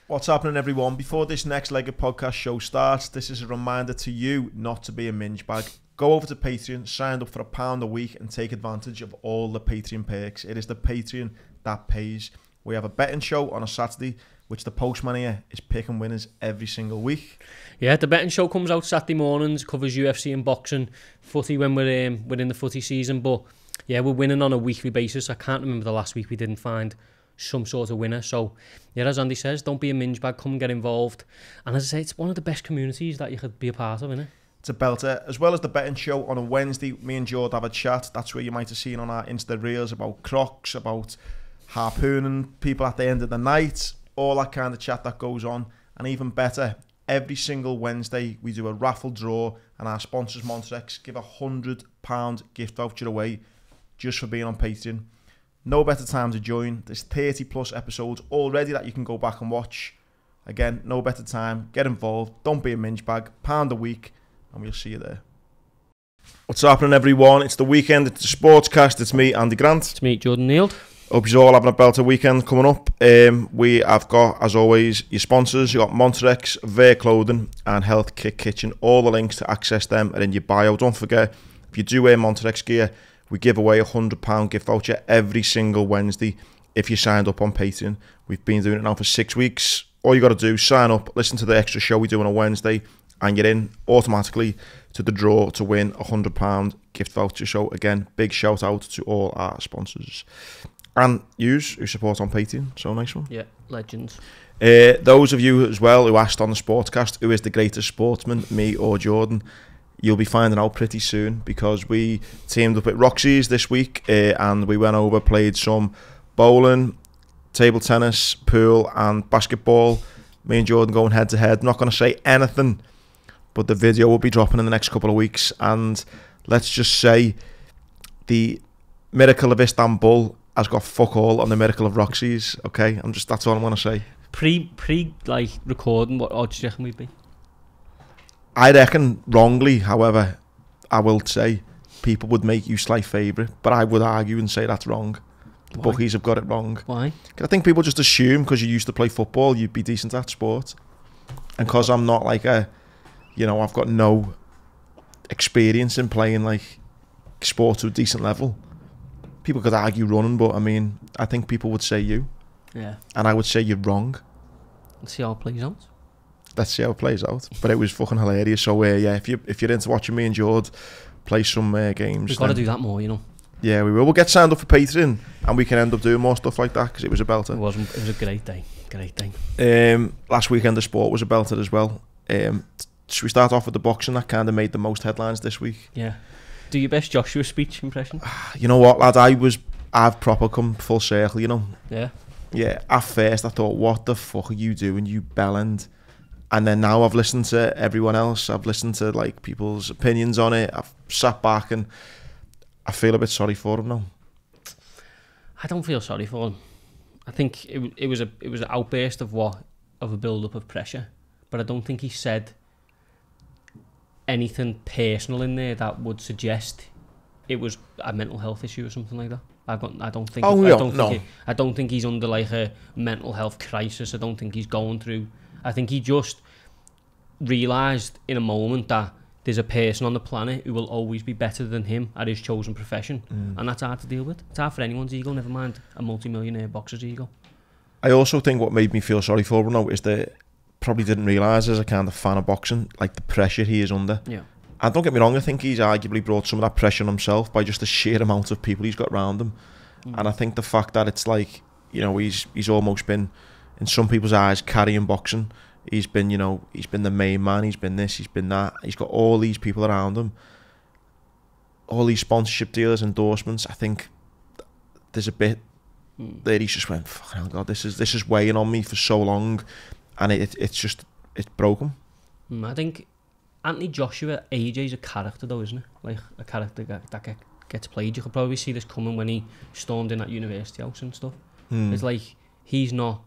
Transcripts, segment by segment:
What's happening, everyone? Before this next leg of podcast show starts, this is a reminder to you not to be a minge bag. Go over to Patreon, sign up for £1 a week and take advantage of all the Patreon perks. It is the Patreon that pays. We have a betting show on a Saturday, which the postman here is picking winners every single week. Yeah, the betting show comes out Saturday mornings, covers UFC and boxing, footy when we're in the footy season. But yeah, we're winning on a weekly basis. I can't remember the last week we didn't find some sort of winner. So yeah, as Andy says, don't be a minge bag, come and get involved. And as I say, it's one of the best communities that you could be a part of, isn't it? It's a belter. As well as the betting show on a Wednesday, me and Jord have a chat. That's where you might have seen on our Insta Reels about crocs, about harpooning people at the end of the night, all that kind of chat that goes on. And even better, every single Wednesday we do a raffle draw, and our sponsors Montrex give £100 gift voucher away just for being on Patreon. No better time to join. There's 30 plus episodes already that you can go back and watch. Again, no better time. Get involved. Don't be a minge bag. £1 a week, and we'll see you there. What's happening, everyone? It's the weekend. It's the Sportscast. It's me, Andy Grant. It's me, Jordan Neal. Hope you're all having a belter weekend coming up. We have got, as always, your sponsors. You've got Montrex, Veer Clothing and Health Kick Kitchen. All the links to access them are in your bio. Don't forget, if you do wear Montrex gear, we give away £100 gift voucher every single Wednesday if you signed up on Patreon. We've been doing it now for 6 weeks. All you got to do, sign up, listen to the extra show we do on a Wednesday, and you're in automatically to the draw to win £100 gift voucher. So again, big shout out to all our sponsors. And yous who support on Patreon. So nice one. Yeah, legends. Those of you as well who asked on the Sportcast who is the greatest sportsman, me or Jordan, you'll be finding out pretty soon, because we teamed up at Roxy's this week and we went over, played some bowling, table tennis, pool and basketball. Me and Jordan going head to head. Not going to say anything, but the video will be dropping in the next couple of weeks. And let's just say the Miracle of Istanbul has got fuck all on the Miracle of Roxy's. Okay, that's all I'm going to say. Like recording, what odds do you reckon we'd be? I reckon wrongly, however, I will say people would make you slight favourite, but I would argue and say that's wrong. The bookies have got it wrong. Why? I think people just assume because you used to play football, you'd be decent at sport. And because I'm not like I've got no experience in playing like sport to a decent level. People could argue running, but I mean, I think people would say you. Yeah. And I would say you're wrong. Let's see how it plays out. Let's see how it plays out. But it was fucking hilarious. So yeah, if you're into watching me and Jord play some games, we've got to do that more, you know. Yeah, we will. We'll get signed up for Patreon, and we can end up doing more stuff like that, because it was a belter. It was a great day. Last weekend the sport was a belter as well. Should we start off with the boxing that kind of made the most headlines this week? Yeah. Do your best Joshua speech impression. You know what, lad? I've proper come full circle. You know. Yeah. Yeah. At first I thought, what the fuck are you doing, you bellend? And then now I've listened to everyone else. I've listened to like people's opinions on it. I've sat back and I feel a bit sorry for him now. I don't feel sorry for him. I think it was an outburst of a build up of pressure, but I don't think he said anything personal in there that would suggest it was a mental health issue or something like that. I don't think he's under like a mental health crisis. I don't think he's going through. I think he just realised in a moment that there's a person on the planet who will always be better than him at his chosen profession, and that's hard to deal with. It's hard for anyone's ego, never mind a multi-millionaire boxer's ego. I also think what made me feel sorry for him now is that probably didn't realise as a kind of fan of boxing, like the pressure he is under. Yeah. And don't get me wrong, I think he's arguably brought some of that pressure on himself by just the sheer amount of people he's got around him. And I think the fact that it's like, you know, he's almost been, in some people's eyes, carrying boxing. He's been the main man, he's been this, he's been that. He's got all these people around him, all these sponsorship deals, endorsements. I think there's a bit that he's just went, fucking hell, God, this is weighing on me for so long, and it's broken. I think Anthony Joshua, AJ's a character though, isn't it? Like a character that gets played. You could probably see this coming when he stormed in that university house and stuff. It's like he's not,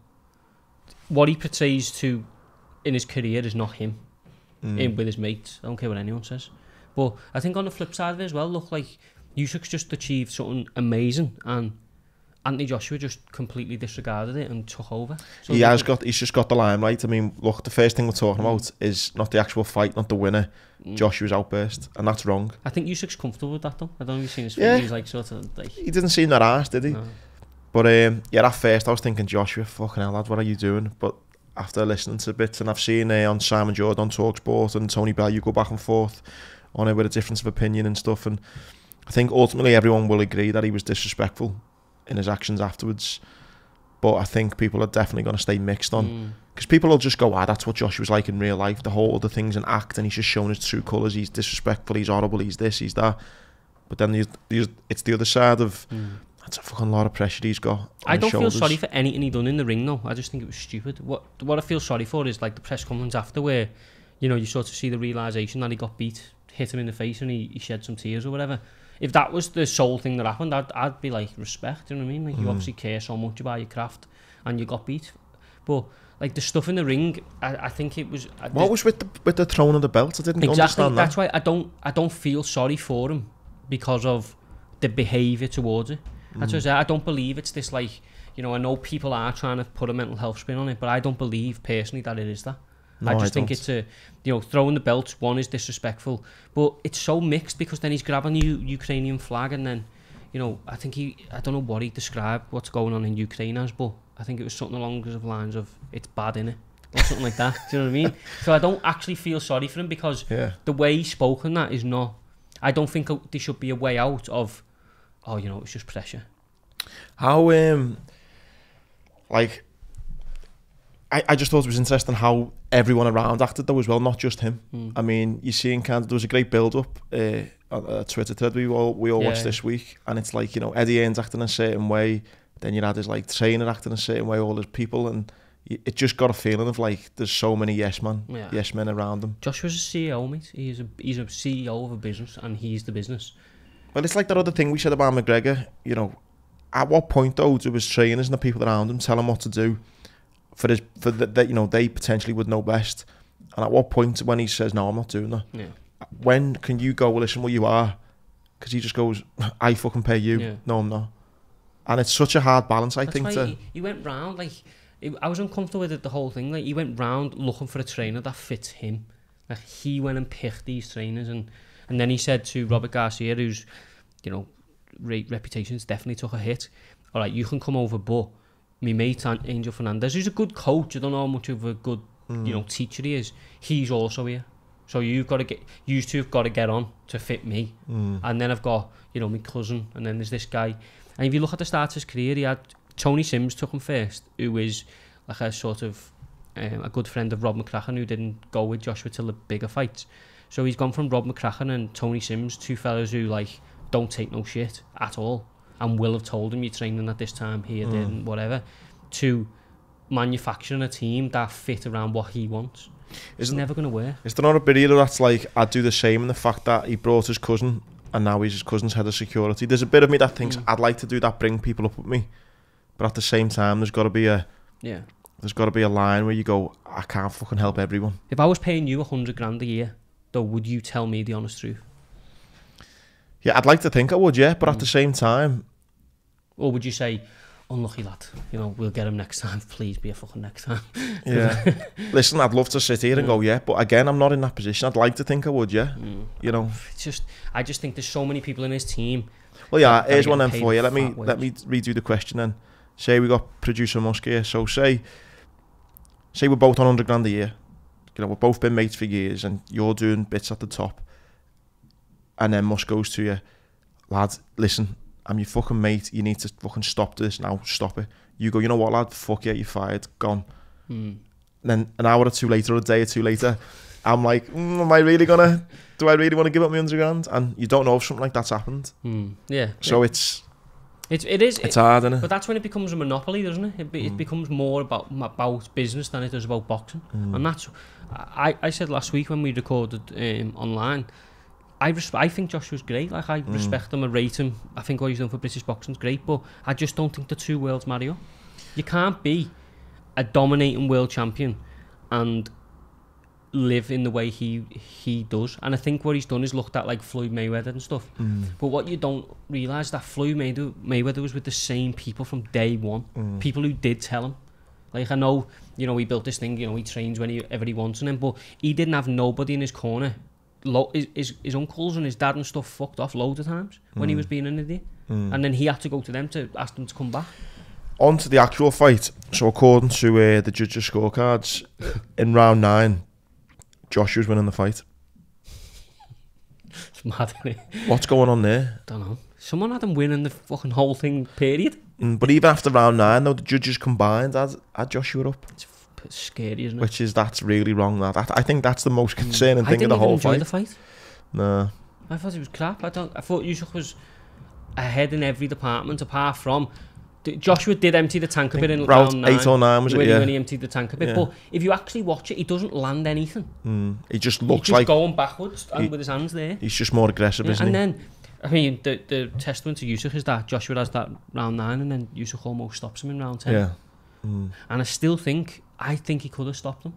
what he portrays to in his career is not him in with his mates. I don't care what anyone says. But I think on the flip side of it as well, look, like Usyk's just achieved something amazing, and Anthony Joshua just completely disregarded it and took over. So he's just got the limelight. I mean, look, the first thing we're talking about is not the actual fight, not the winner. Joshua's outburst, and that's wrong. I think Usyk's comfortable with that though. I don't know if you've seen his face. He's like sort of like... He didn't seem that harsh, did he? No. But at first I was thinking, Joshua, fucking hell, lad, what are you doing? But after listening to bits, and I've seen on Simon Jordan on TalkSport and Tony Bell, you go back and forth on it with a difference of opinion and stuff, and I think ultimately everyone will agree that he was disrespectful in his actions afterwards. But I think people are definitely going to stay mixed on, because people will just go, that's what Joshua's like in real life. The whole other thing's an act, and he's just showing his true colours. He's disrespectful, he's horrible, he's this, he's that. But then it's the other side of that's a fucking lot of pressure he's got. I don't feel sorry for anything he done in the ring though. I just think it was stupid. What I feel sorry for is like the press conference after, where you sort of see the realisation that he got beat, hit him in the face, and he shed some tears or whatever. If that was the sole thing that happened, I'd be like, respect, you know what I mean? Like, you obviously care so much about your craft, and you got beat. But like the stuff in the ring, I think it was... What was with the throwing of the belt? I didn't understand that. That's why I don't feel sorry for him because of the behaviour towards it. That's what I say. I don't believe it's this like, I know people are trying to put a mental health spin on it, but I don't believe personally that it is that. No, I just think it's throwing the belt, one, is disrespectful, but it's so mixed because then he's grabbing the Ukrainian flag, and then, I think I don't know what he described what's going on in Ukraine as, but I think it was something along the lines of, it's bad, innit? Or something like that, do you know what I mean? So I don't actually feel sorry for him because the way he spoke on that is not, I don't think there should be a way out of, it's just pressure. How, I just thought it was interesting how everyone around acted though as well, not just him. I mean, you're seeing there was a great build-up on a Twitter thread we all watched this week, and it's like, Eddie Hearn's acting a certain way, then you had his like trainer acting a certain way, all his people, and it just got a feeling of like there's so many yes men around him. Joshua's a CEO, mate. He's a CEO of a business, and he's the business. But it's like that other thing we said about McGregor, at what point though do his trainers and the people around him tell him what to do? They potentially would know best, and at what point when he says no, I'm not doing that, when can you go, well, listen, well, you are, because he just goes, I fucking pay you, no I'm not, and it's such a hard balance. I think he went round like, I was uncomfortable with it, the whole thing. Like, he went round looking for a trainer that fits him. Like, he went and picked these trainers, and then he said to Robert Garcia, whose reputation's definitely took a hit, all right, you can come over, but my mate Angel Fernandez, who's a good coach, I don't know how much of a good teacher he is, he's also here, so you two have got to get on to fit me. And then I've got my cousin, and then there's this guy, and if you look at the start of his career, he had Tony Sims took him first, who is like a sort of a good friend of Rob McCracken, who didn't go with Joshua till the bigger fights. So he's gone from Rob McCracken and Tony Sims, two fellas who like don't take no shit at all, and will have told him you're training at this time here, there, and whatever, to manufacturing a team that fit around what he wants. It's never going to work. Is there not a bit either that's like, I'd do the same in the fact that he brought his cousin, and now he's his cousin's head of security? There's a bit of me that thinks I'd like to do that, bring people up with me, but at the same time there's got to be a line where you go, I can't fucking help everyone. If I was paying you $100,000 a year, though, would you tell me the honest truth? Yeah, I'd like to think I would, but at the same time... Or would you say, unlucky lad, we'll get him next time, please be a fucking next time? Yeah. Listen, I'd love to sit here and go, but again, I'm not in that position. I'd like to think I would, It's just, I just think there's so many people in his team. Well, yeah, here's one then for you. Let me redo the question then. Say we got producer Musk here, so say we're both on $100,000 a year. We've both been mates for years, and you're doing bits at the top. And then Musk goes to you, lad, listen, I'm your fucking mate, you need to fucking stop this now, stop it. You go, you know what, lad, fuck yeah, you're fired, gone. Then an hour or two later, or a day or two later, I'm like, do I really want to give up my $100,000? And you don't know if something like that's happened. So it's hard, isn't it? But that's when it becomes a monopoly, doesn't it? It becomes more about business than it does about boxing. And that's, I said last week when we recorded online, I think Joshua's great. Like, I respect him, I rate him. I think what he's done for British boxing's great, but I just don't think the two worlds marry up. You can't be a dominating world champion and live in the way he does. And I think what he's done is looked at like Floyd Mayweather and stuff. But what you don't realise, that Floyd Mayweather was with the same people from day one. People who did tell him. Like, I know, you know, he built this thing, you know, he trains whenever he wants, but he didn't have nobody in his corner. His uncles and his dad and stuff fucked off loads of times when he was being an idiot. And then he had to go to them to ask them to come back. On to the actual fight. So according to the judges' scorecards, in round 9, Joshua's winning the fight. It's mad, isn't it? What's going on there? Don't know. Someone had him winning the fucking whole thing, period. But even after round 9, though, the judges combined had Joshua up. It's scary, isn't it? That's really wrong. I think that's the most concerning thing of the whole fight. I didn't even enjoy the fight. No. I thought it was crap. I thought Usyk was ahead in every department apart from... Joshua did empty the tank a bit in round 9. 8 or 9 was it? When he emptied the tank a bit. Yeah. But if you actually watch it, he doesn't land anything. He just looks like... He's just going backwards and with his hands there. He's just more aggressive, isn't he? And then, I mean, the testament to Usyk is that Joshua has that round 9 and then Usyk almost stops him in round 10. Yeah. And I think he could have stopped him.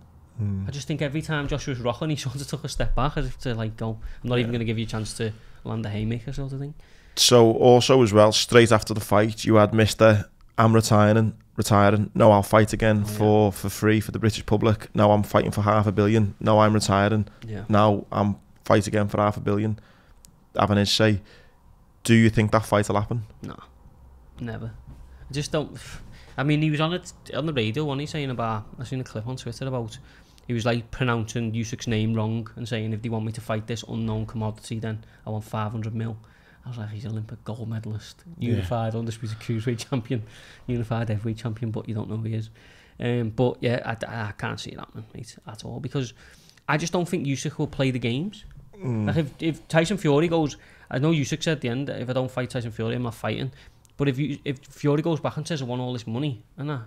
I just think every time Joshua's rocking, he sort of took a step back as if to like go, I'm not even going to give you a chance to land a haymaker sort of thing. So also as well, straight after the fight, you had Mr. I'm retiring. No, I'll fight again for free for the British public. No, I'm fighting for $500 million. No, I'm retiring. Yeah. Now I'm fight again for $500 million. Having his say, do you think that fight will happen? No, never. I just don't. I mean, he was on the radio, wasn't he, saying about... I seen a clip on Twitter about... He was like pronouncing Usyk's name wrong and saying, if they want me to fight this unknown commodity, then I want 500 mil. I was like, he's Olympic gold medalist, unified undisputed cruiserweight champion, unified heavyweight champion, but you don't know who he is. But yeah, I can't see it happening, mate, at all, because I just don't think Usyk will play the games. Like if Tyson Fury goes, I know Usyk said at the end, if I don't fight Tyson Fury, I'm not fighting. But if Fury goes back and says, I want all this money, and that,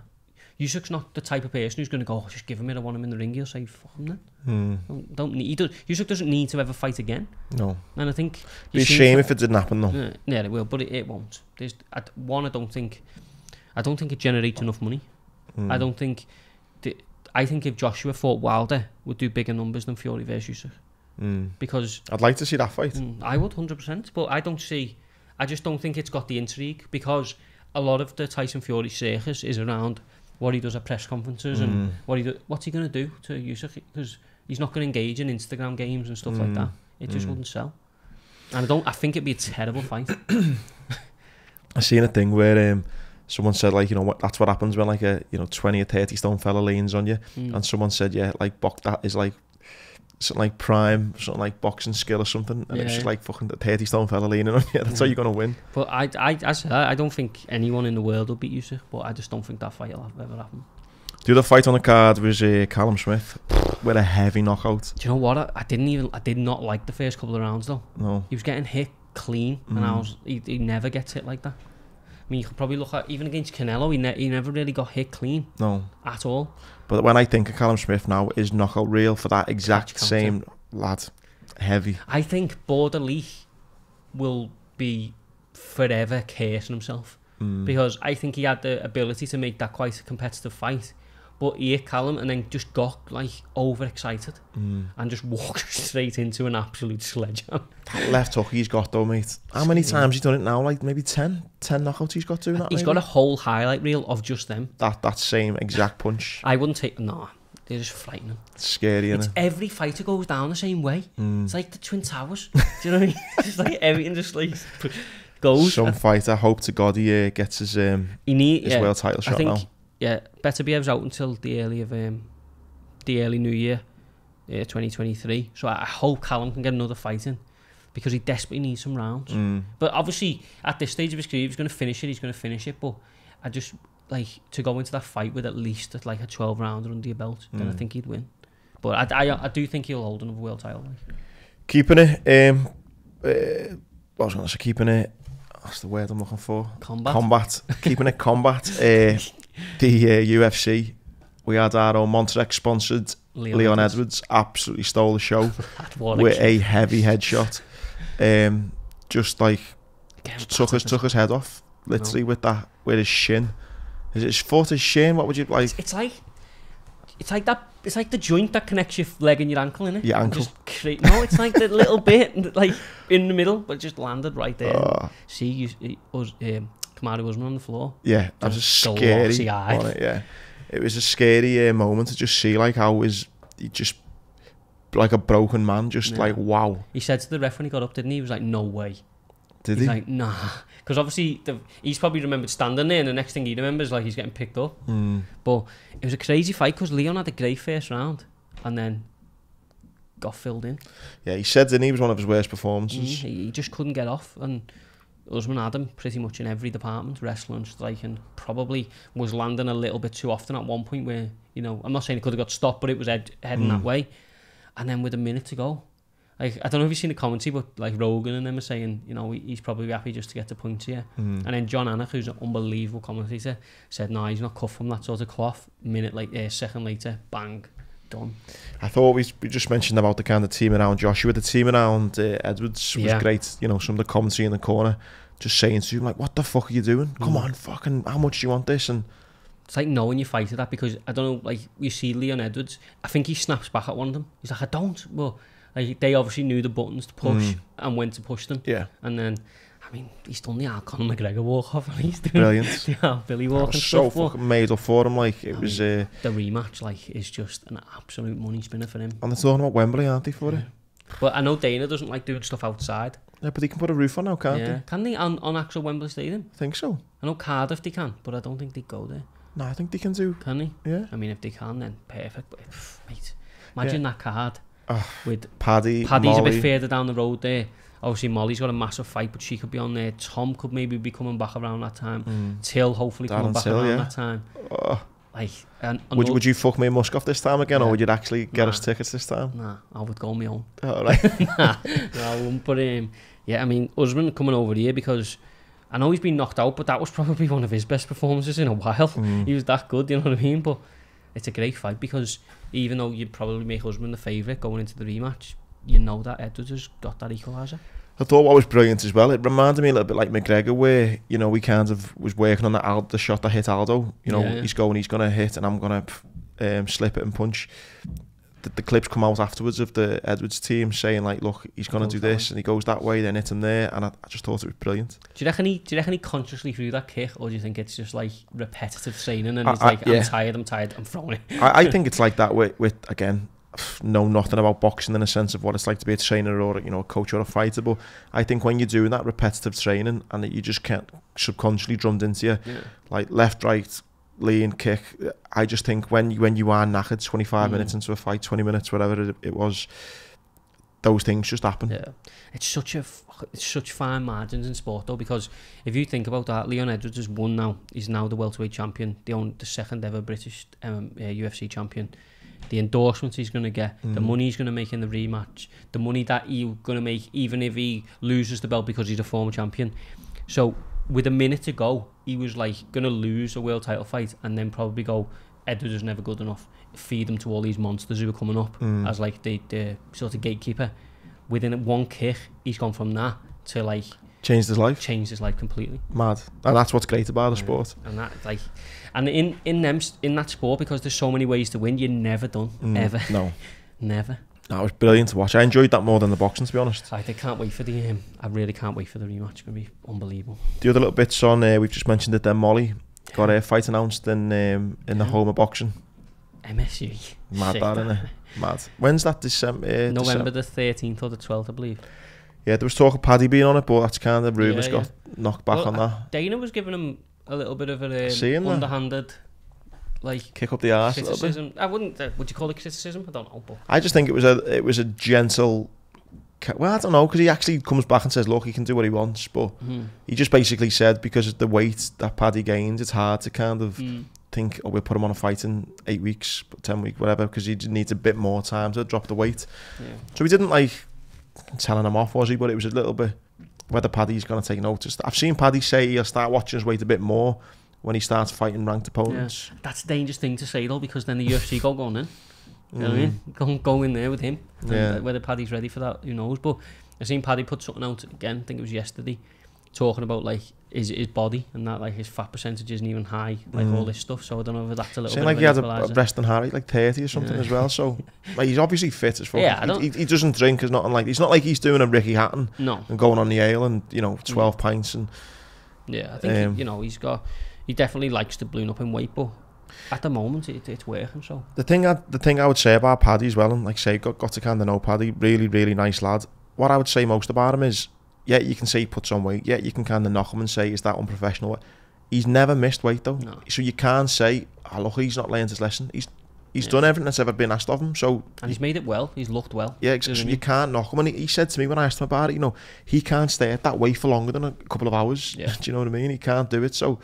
Usyk's not the type of person who's going to go, just give him it, I want him in the ring. He'll say, fuck him then. Usyk doesn't need to ever fight again. No. And I think... It'd be a shame if it didn't happen though. Yeah, it will, but it won't. I don't think it generates enough money. I think if Joshua fought Wilder, would do bigger numbers than Fury versus Usyk. Because... I'd like to see that fight. I would, 100%. But I just don't think it's got the intrigue, because a lot of the Tyson Fury circus is around what he does at press conferences and what's he going to do to Usyk, because he's not going to engage in Instagram games and stuff like that. It just wouldn't sell. And I think it'd be a terrible fight. I seen a thing where someone said, like, you know what, that's what happens when like a 20 or 30 stone fella leans on you. And someone said, yeah, like that is like something like prime, something like boxing skill or something, and it's just like fucking 30 stone fella leaning on you. That's how you're gonna win. But I don't think anyone in the world will beat Usyk, but I just don't think that fight will ever happen. The other fight on the card was Callum Smith with a heavy knockout. Do you know what? I did not like the first couple of rounds though. No, he was getting hit clean, and he never gets hit like that. I mean, you could probably look at, even against Canelo, he never really got hit clean. No. At all. But when I think of Callum Smith now, is knockout real for that exact same lad. Heavy. I think Border Lee will be forever cursing himself. Because I think he had the ability to make that quite a competitive fight. But he hit Callum and then just got like overexcited and just walked straight into an absolute sledgehammer. That left hook he's got though, mate. How many times he's done it now? Like maybe 10 knockouts he's got doing that. He's got a whole highlight reel of just them. That same exact punch. I wouldn't take... No, they're just frightening. It's scary, isn't it? Every fighter goes down the same way. It's like the Twin Towers. Do you know what I mean? It's like everything just like goes. Some fighter, hope to God he gets his world title shot now. Yeah, Beterbiev out until the early New Year, 2023. So I hope Callum can get another fight in, because he desperately needs some rounds. But obviously, at this stage of his career, if he's going to finish it. But I just like to go into that fight with at least like a 12 rounder under your belt. Then I think he'd win. But I do think he'll hold another world title. Keeping it. What was I going to say? Keeping it. That's the word I'm looking for. Combat. Keeping it combat. The UFC, we had our own Montrek sponsored Leon Edwards absolutely stole the show with a heavy headshot. Just like took his head off literally with his shin. Is it his foot, his shin? What would you like? It's like It's like that. It's like the joint that connects your leg and your ankle, innit? Your ankle. No, it's like the little bit, like in the middle, but it just landed right there. See, Kamaru Usman on the floor. Yeah, that was a scary. Yeah, it was a scary moment to just see like how he just like a broken man, just like wow. He said to the ref when he got up, didn't he? He was like, "No way." He's he? He's like, "Nah," because obviously he's probably remembered standing there, and the next thing he remembers like he's getting picked up. But it was a crazy fight because Leon had a great first round, and then got filled in. Yeah, he said that he was one of his worst performances. He just couldn't get off, and Usman had him pretty much in every department, wrestling, striking. Probably was landing a little bit too often at one point where, you know, I'm not saying he could have got stopped, but it was heading that way. And then with a minute to go, like, I don't know if you've seen the commentary, but like Rogan and them are saying, you know, he's probably happy just to get the points here. And then John Anik, who's an unbelievable commentator, said, no, he's not cut from that sort of cloth. Second later, bang, done. I thought we just mentioned about the kind of team around Joshua. The team around Edwards was great. You know, some of the commentary in the corner just saying to him, like, what the fuck are you doing? Come on, fucking, how much do you want this? And it's like knowing you fight at that, because I don't know, like, you see Leon Edwards, I think he snaps back at one of them. He's like, I don't. Well, like, they obviously knew the buttons to push and when to push them. Yeah. And then, I mean, he's done the Conor McGregor walk off, and he's doing brilliant. Billy walk and so stuff. Fucking made up for him. Like, it was the rematch, like, is just an absolute money spinner for him. And they're talking about Wembley, aren't they, for it? But I know Dana doesn't like doing stuff outside. Yeah, but they can put a roof on now, can't they? Can they on actual Wembley Stadium? I think so. I know Cardiff they can, but I don't think they go there. No, I think they can do. Can they? Yeah. I mean, if they can, then perfect. But mate, imagine that card with Paddy's Molly. A bit further down the road there. Obviously, Molly's got a massive fight, but she could be on there. Tom could maybe be coming back around that time. Till hopefully coming back around that time. Like, would you fuck me and Musk off this time again, or would you actually get us tickets this time? Nah, I would go on my own. Oh, right. No, I wouldn't. But yeah, I mean, Usman coming over here because I know he's been knocked out, but that was probably one of his best performances in a while. He was that good, you know what I mean? But it's a great fight because even though you'd probably make Usman the favourite going into the rematch, you know that Edwards has got that equaliser. I thought what was brilliant as well, it reminded me a little bit like McGregor, where, you know, we kind of was working on the shot that hit Aldo. You know, he's going to hit and I'm going to slip it and punch. The clips come out afterwards of the Edwards team saying, like, look, he's going to do this, and he goes that way, then hit him there, and I just thought it was brilliant. Do you reckon he consciously threw that kick, or do you think it's just like repetitive training and he's like, I'm tired, I'm throwing it? I think it's like that with again, know nothing about boxing in a sense of what it's like to be a trainer or, you know, a coach or a fighter, but I think when you're doing that repetitive training and that you just can't subconsciously drummed into you, like left, right, lean, kick, I just think when you are knackered 25 minutes into a fight, 20 minutes, whatever it was, those things just happen. Yeah, it's such fine margins in sport though, because if you think about that, Leon Edwards has won now. He's now the welterweight champion, the second ever British UFC champion. The endorsements he's going to get, the money he's going to make in the rematch, the money that he's going to make even if he loses the belt because he's a former champion. So with a minute to go, he was like going to lose a world title fight and then probably go, Edwards is never good enough. Feed them to all these monsters who are coming up as like the sort of gatekeeper. Within one kick, he's gone from that to like changed his life completely. Mad. And that's what's great about the sport. And that, like, and in that sport, because there's so many ways to win, you're never done ever. No, never. No, it was brilliant to watch. I enjoyed that more than the boxing, to be honest. I can't wait for the I really can't wait for the rematch. It's gonna be unbelievable. The other little bits on we've just mentioned it. Then Molly got a fight announced in the home of boxing. MSU. Mad, that, isn't it? Mad. When's that? December? November the 13th or the 12th, I believe. Yeah, there was talk of Paddy being on it, but that's kind of rumours got knocked back on that. Dana was giving him a little bit of an underhanded, like, kick up the arse criticism. A little bit. I wouldn't. Would you call it criticism? I don't know. But I just think it was a gentle. Well, I don't know, because he actually comes back and says, look, he can do what he wants, but he just basically said because of the weight that Paddy gained, it's hard to kind of think, oh, we'll put him on a fight in 8 weeks, 10 weeks, whatever, because he needs a bit more time to drop the weight. So he didn't like telling him off, was he? But it was a little bit whether Paddy's going to take notice. I've seen Paddy say he'll start watching his weight a bit more when he starts fighting ranked opponents. That's a dangerous thing to say though, because then the UFC go on in. You know what I mean? Go in there with him. Whether Paddy's ready for that, who knows? But I've seen Paddy put something out again, I think it was yesterday, talking about like his body and that like his fat percentage isn't even high, like all this stuff. So I don't know if that's a little bit like of he had a resting heart rate, like 30 or something as well. So like he's obviously fit as fuck. Yeah, he doesn't drink. It's nothing like, he's not like he's doing a Ricky Hatton and going on the ale and 12 pints and I think he definitely likes to balloon up in weight, but at the moment it's working. So the thing I would say about Paddy as well, and like say got to kind of know Paddy, really really nice lad. What I would say most about him is, yeah, you can say he puts on weight. Yeah, you can kind of knock him and say, is that unprofessional? He's never missed weight though. No. So you can't say, oh look, he's not learned his lesson. He's done everything that's ever been asked of him. So and he's made it well. He's looked well. Yeah, exactly. You can't knock him. And he said to me when I asked him about it, he can't stay at that weight for longer than a couple of hours. Yeah. Do you know what I mean? He can't do it. So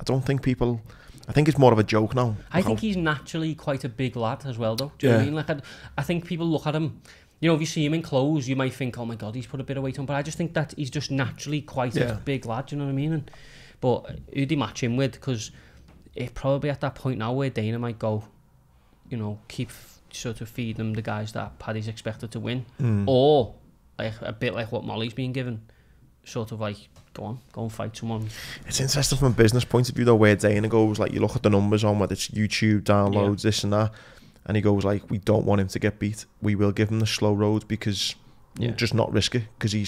I don't think people. I think it's more of a joke now. I think he's naturally quite a big lad as well, though. Do you know what I mean? Like I think people look at him. If you see him in clothes, you might think, oh my God, he's put a bit of weight on. But I just think that he's just naturally quite a big lad, do you know what I mean? But who'd he match him with? Because it's probably at that point now where Dana might go, keep sort of feed them the guys that Paddy's expected to win. Or, like a bit like what Molly's been given, sort of like, go and fight someone. It's interesting from a business point of view, though, where Dana goes, like, you look at the numbers on whether it's YouTube downloads, this and that, and he goes like, we don't want him to get beat. We will give him the slow road because we'll just not risk it, because he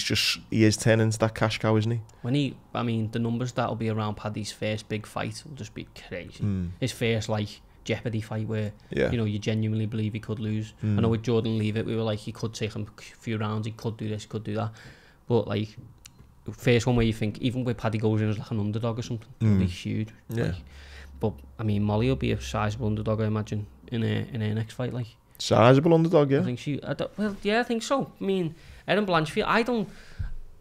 is turning into that cash cow, isn't he? The numbers that'll be around Paddy's first big fight will just be crazy. His first like Jeopardy fight where you genuinely believe he could lose. I know with Jordan Leavitt we were like, he could take him a few rounds, he could do this, could do that, but like first one where you think even where Paddy goes in as like an underdog or something, it'll be huge. Like, but Molly will be a sizable underdog, I imagine, in her next fight. Like sizable underdog, yeah. I think I think so. Erin Blanchfield.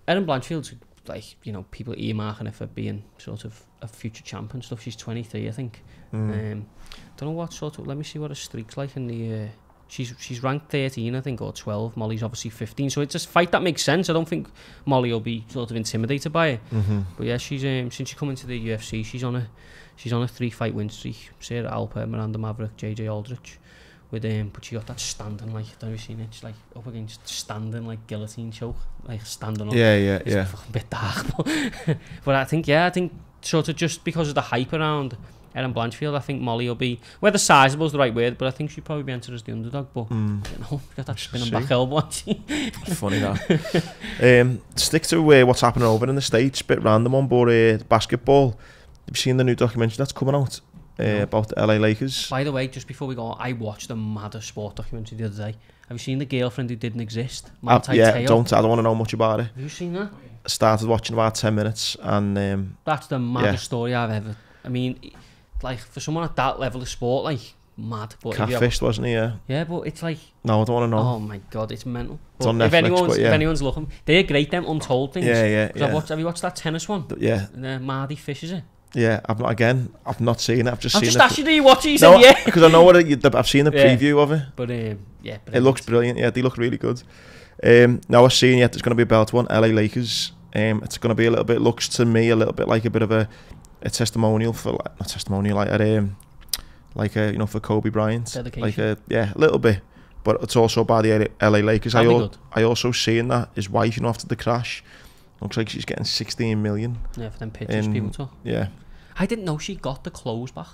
Erin Blanchfield's like, people earmarking her for being sort of a future champ and stuff. She's 23, I think. Don't know what sort of. Let me see what her streak's like in the. She's ranked 13, I think, or 12. Molly's obviously 15, so it's a fight that makes sense. I don't think Molly will be sort of intimidated by it. But yeah, she's since she come into the UFC, she's on a 3-fight win streak. Sarah Alper, Miranda Maverick, JJ Aldrich. With but she got that standing, like, I don't know if you've seen it, she's like up against standing like guillotine choke, like standing up. It's a fucking bit dark, but I think sort of just because of the hype around Erin Blanchfield, I think Molly will be, whether sizable is the right word, but I think she'd probably be entered as the underdog. But I don't know, got that spinning back elbow. Funny that. Stick to what's happening over in the States. Bit random on, but basketball. Have you seen the new documentary that's coming out about the LA Lakers? By the way, just before we go on, I watched a mad sport documentary the other day. Have you seen The Girlfriend Who Didn't Exist? I don't want to know much about it. Have you seen that? I started watching about 10 minutes and that's the maddest story I've ever. I mean, like, for someone at that level of sport, like, mad. But catfished, wasn't he? Yeah, but it's like, no, I don't want to know. Oh my God, it's mental. It's on Netflix, if anyone's looking, they're great, them Untold things. Yeah. Have you watched that tennis one? Yeah. Mardy Fish, is it? Yeah, I've not seen it. I've just asked you, do you watch it? You said yeah. Because I know I've seen the preview of it. But it looks brilliant. Yeah, they look really good. Now I've seen there's going to be a belt one, LA Lakers. It's going to be looks to me a little bit like a bit of a testimonial for, not testimonial, for Kobe Bryant. Dedication. A little bit. But it's also by the LA Lakers. I also seen that his wife, after the crash, looks like she's getting 16 million. Yeah, for them pictures people took. Yeah. I didn't know she got the clothes back.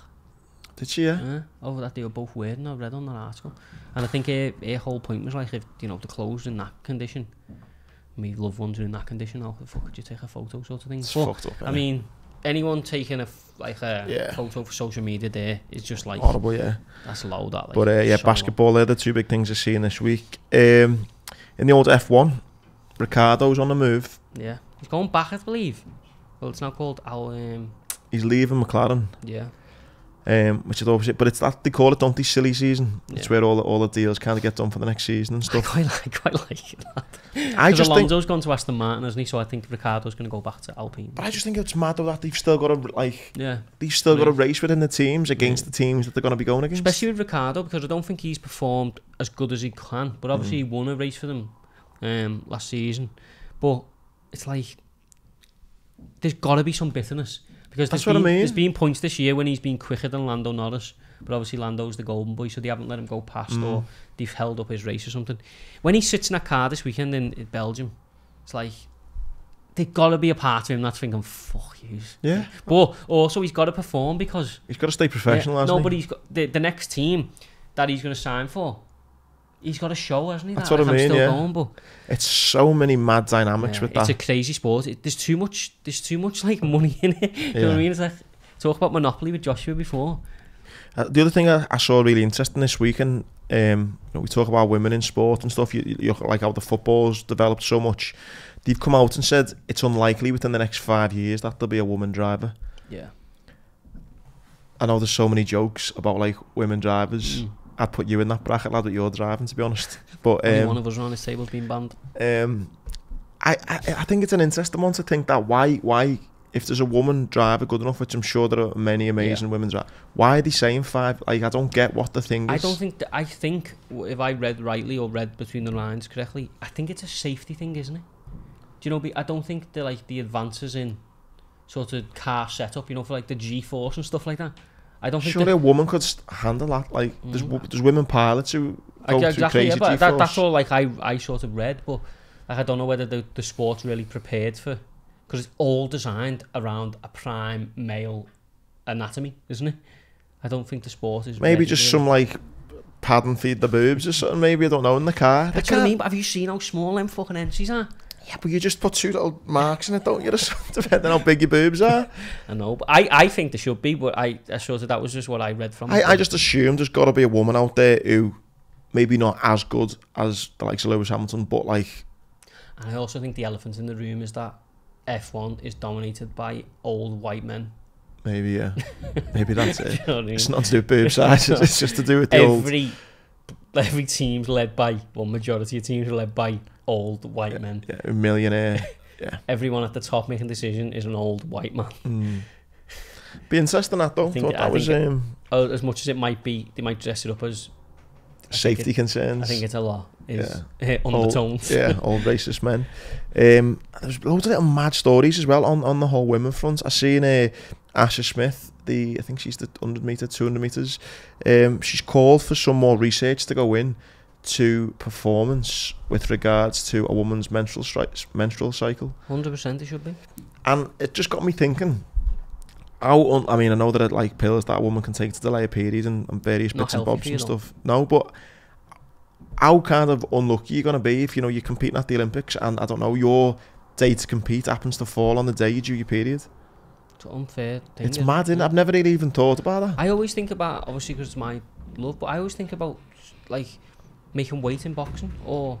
Did she? Yeah. Over that they were both wearing. I read on that article, and I think her whole point was like, if the clothes in that condition, my loved ones are in that condition, how the fuck could you take a photo, sort of thing? It's fucked up. I mean, anyone taking a photo for social media there is just like horrible. Yeah. That's low. That. Like, but so basketball. They're the two big things I've seen this week. In the old F1, Ricciardo's on the move. Yeah. He's going back, I believe. Well, it's now called he's leaving McLaren. Yeah. Which is obviously, but it's that they call it, don't they, silly season. It's where all the deals kind of get done for the next season and stuff. I quite like that. Because Alonso's gone to Aston Martin, hasn't he? So I think Ricciardo's going to go back to Alpine. But I just think it's mad though that they've still got to race within the teams against the teams that they're going to be going against. Especially with Ricciardo, because I don't think he's performed as good as he can. But obviously he won a race for them last season. But it's like, there's got to be some bitterness, because there's been points this year when he's been quicker than Lando Norris, but obviously Lando's the golden boy, so they haven't let him go past, or they've held up his race or something. When he sits in that car this weekend in Belgium, it's like, there's got to be a part of him that's thinking, fuck you. Yeah. But also he's got to perform because... He's got to stay professional, hasn't he? Nobody's got... The next team that he's going to sign for, he's got to show, hasn't he? That's what I mean, still yeah. Going, but it's so many mad dynamics with that. It's a crazy sport. There's too much like money in it. You know what I mean? It's like, talk about Monopoly with Joshua before. The other thing I saw really interesting this weekend, we talk about women in sport and stuff, you like how the football's developed so much. They've come out and said it's unlikely within the next 5 years that there'll be a woman driver. Yeah. I know there's so many jokes about like women drivers. I'd put you in that bracket, lad, with your driving, to be honest. But only one of us around this table being banned. I think it's an interesting one to think that why if there's a woman driver good enough, which I'm sure there are many amazing women drivers, why are they saying 5? Like, I don't get what the thing is. I think if I read rightly or read between the lines correctly, I think it's a safety thing, isn't it? Do you know? I don't think the advances in sort of car setup, you know, for like the G-force and stuff like that. I don't think. Surely a woman could handle that. Like, there's women pilots who go through crazy G-force. That's all. Like I sort of read, but like, I don't know whether the sport's really prepared for. Because it's all designed around a prime male anatomy, isn't it? I don't think the sport is... Maybe just some, like, pad and feed the boobs or something, maybe, I don't know, in the car. That's what I mean, but have you seen how small them fucking entries are? Yeah, but you just put 2 little marks in it, don't you? Depending on how big your boobs are. I know, but I think there should be, but I sort of, that was just what I read from it. I just assumed there's got to be a woman out there who maybe not as good as the likes of Lewis Hamilton, but, like... And I also think the elephant in the room is that F1 is dominated by old white men. Maybe, yeah. Maybe that's it. You know what I mean? It's not to do with boob size, it's just to do with the Every team's led by, majority of teams are led by old white men. Yeah, a millionaire. Yeah. Everyone at the top making decision is an old white man. Be interesting that though. As much as it might be, they might dress it up as safety concerns. I think it's a lot. Undertones. Old racist men. There's loads of little mad stories as well on the whole women front. I seen Asha Smith, I think she's the 100 metre, 200 metres. She's called for some more research to go in to performance with regards to a woman's menstrual cycle. 100% it should be. And it just got me thinking. I know that like pills that a woman can take to delay a period and various bits and bobs and stuff. No, but how kind of unlucky you're going to be if, you're competing at the Olympics and, I don't know, your day to compete happens to fall on the day you do your period. It's an unfair thing. It's mad, isn't it? I've never really even thought about that. I always think about, obviously because it's my love, but I always think about, like, making weight in boxing or,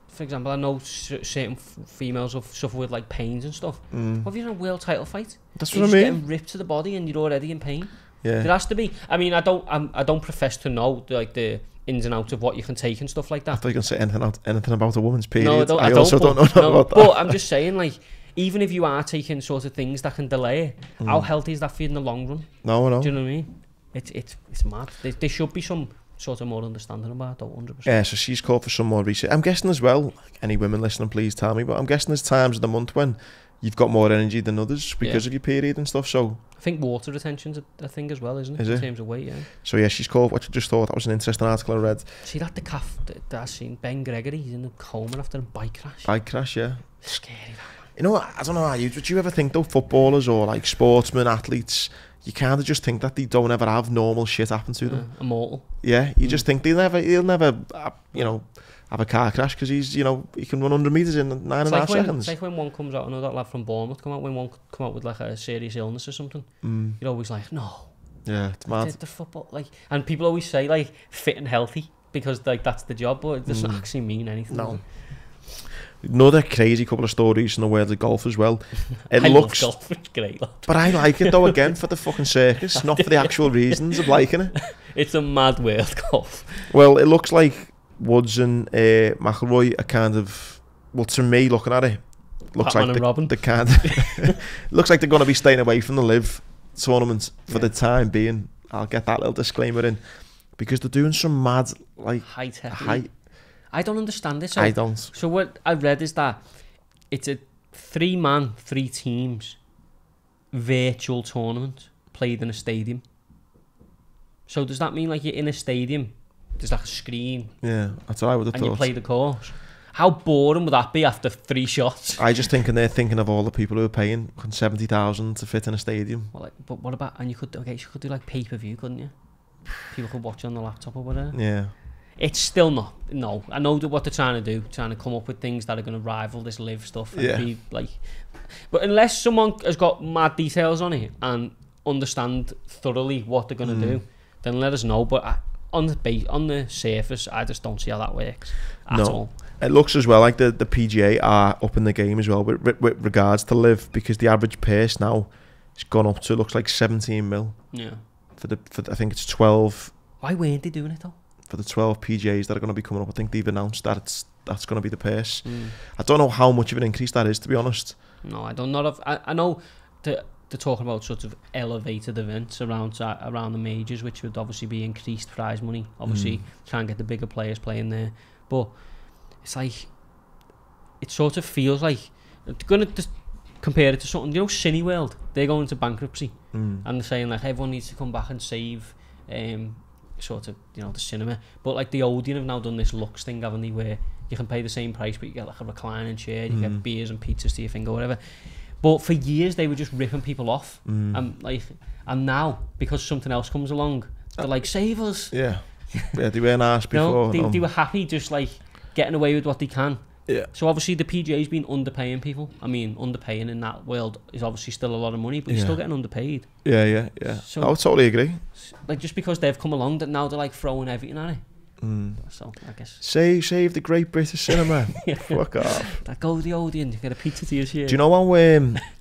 for example, I know certain females have suffered with like pains and stuff. What if you're in a world title fight? That's what I mean. Getting ripped to the body and you're already in pain. Yeah. There has to be. I mean, I don't profess to know the ins and outs of what you can take and stuff like that. I thought you were going to say anything about a woman's period. No, I also don't know about that. But I'm just saying, like, even if you are taking sort of things that can delay it, how healthy is that for you in the long run? No. Do you know what I mean? It's mad. There should be some sort of more understanding about that, 100%. Yeah, so she's called for some more research. I'm guessing as well, any women listening, please tell me, but I'm guessing there's times of the month when you've got more energy than others because of your period and stuff, so... I think water retention's a thing as well, isn't it? Is in terms of weight, yeah. So yeah, she's called, what you just thought, that was an interesting article I read. See that the calf that I've seen, Ben Gregory, he's in a coma after a bike crash. Bike crash, yeah. Scary, that, man. You know what, I don't know how would you ever think though, footballers or like sportsmen, athletes, you kind of just think that they don't ever have normal shit happen to them. Immortal. Yeah, you just think he'll never have a car crash because he's, he can run 100 metres in 9.5 seconds. It's like when one comes out, I know that lad from Bournemouth when one come out with like a serious illness or something, you're always like, no. Yeah, it's mad. The football, like, and people always say like fit and healthy because like that's the job, but it doesn't actually mean anything. No. Another crazy couple of stories in the world of golf as well. I love golf, it's great, lad. But I like it though, again, for the fucking circus, not for the actual reasons of liking it. It's a mad world, golf. Well, it looks like Woods and McIlroy are kind of, well, to me, looking at it, looks Batman like and Robin. the kind of, looks like they're going to be staying away from the Live tournament for the time being. I'll get that little disclaimer in because they're doing some mad, like, high. I don't understand this. I don't. So what I read is that it's a 3-man, 3 teams virtual tournament played in a stadium. So does that mean like you're in a stadium? There's like a screen. Yeah, that's what I would have thought. And you play the course. How boring would that be after 3 shots? I just thinking they're thinking of all the people who are paying 70,000 to fit in a stadium. Well, like, but what about, and you could do like pay-per-view, couldn't you? People could watch on the laptop or whatever. Yeah. It's still not. No, I know what they're trying to do, trying to come up with things that are going to rival this live stuff. And be like, but unless someone has got mad details on it and understand thoroughly what they're going to do, then let us know. But on the surface, I just don't see how that works at all. It looks as well like the PGA are up in the game as well with regards to live, because the average purse now has gone up to, looks like 17 mil. Yeah. For I think it's 12. Why weren't they doing it though? For the 12 PGAs that are going to be coming up, I think they've announced that that's going to be the purse. I don't know how much of an increase that is, to be honest. No, I don't know. I know they're talking about sort of elevated events around the majors, which would obviously be increased prize money. Obviously, try and get the bigger players playing there. But it's like, it sort of feels like, they're going to just compare it to something, you know, Cineworld, they're going into bankruptcy, and they're saying like everyone needs to come back and save sort of, you know, the cinema. But like the Odeon have now done this Lux thing, haven't they, where you can pay the same price but you get like a reclining chair, you get beers and pizzas to your finger, whatever. But for years they were just ripping people off, and now because something else comes along, they're like, save us. Yeah, they weren't asked before. No, they were happy just like getting away with what they can. Yeah. So obviously the PGA's been underpaying people. I mean, underpaying in that world is obviously still a lot of money, but you're still getting underpaid. Yeah. So, I would totally agree. Like, just because they've come along, that now they're like throwing everything at it. So I guess save the great British cinema. Fuck off. That go to the Odeon, you get a pizza to your share. Do you know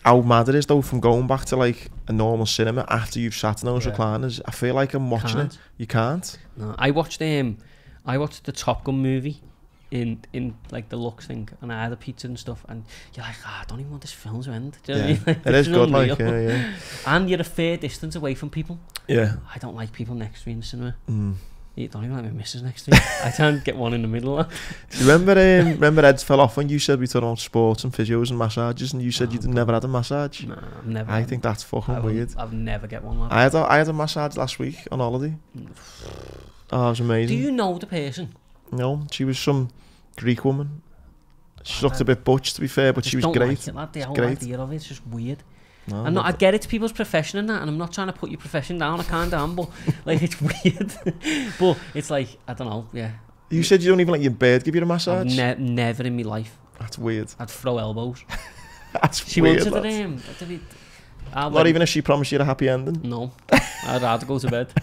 how mad it is though from going back to like a normal cinema after you've sat in those recliners? I feel like I'm watching it. You can't. No, I watched the Top Gun movie in like the Lux thing, and I had a pizza and stuff, and you're like, I don't even want this film to end. Do you know what I mean? Like, it is good, like, yeah. And you're a fair distance away from people. Yeah. I don't like people next to me in the cinema. You don't even like my missus next to me. I can't get one in the middle of that. Do you remember Ed's fell off when you said we talked about sports and physios and massages, and you said you'd never had a massage? No, I've never. I think that's fucking weird. I've never get one. Like I had a massage last week on holiday. Oh, it was amazing. Do you know the person? No, she was some Greek woman. She looked a bit butch, to be fair, but she was great. Like the whole idea of it's just weird. No, I get it's people's profession and that, and I'm not trying to put your profession down. I can't damn, but like it's weird. But it's like, I don't know. Yeah. You said you don't even let your bird give you a massage. Never in my life. That's weird. I'd throw elbows. That's weird. She wanted it. Not even if she promised you a happy ending. No, I'd rather go to bed.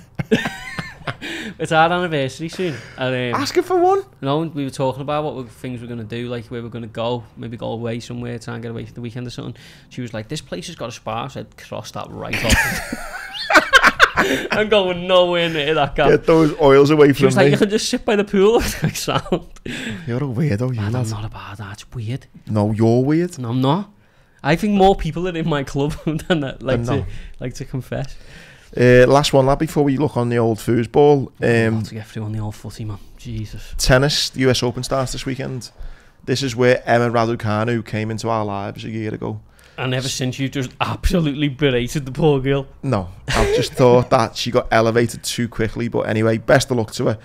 It's our anniversary soon. And, asking for one? No, we were talking about things we're going to do, like where we're going to go, maybe go away somewhere, try and get away for the weekend or something. She was like, this place has got a spa, so I'd cross that right off. I'm going nowhere near that guy. Get those oils away from me. She was like, you can just sit by the pool. Like, sound. You're a weirdo, I'm not about that, it's weird. No, you're weird. No, I'm not. I think more people are in my club than that like to confess. Last one, lad, before we look on the old foosball. To get through on the old footy, man. Jesus. Tennis, the US Open starts this weekend. This is where Emma Raducanu came into our lives a year ago. And ever since, you just absolutely berated the poor girl. No, I've just thought that she got elevated too quickly. But anyway, best of luck to her.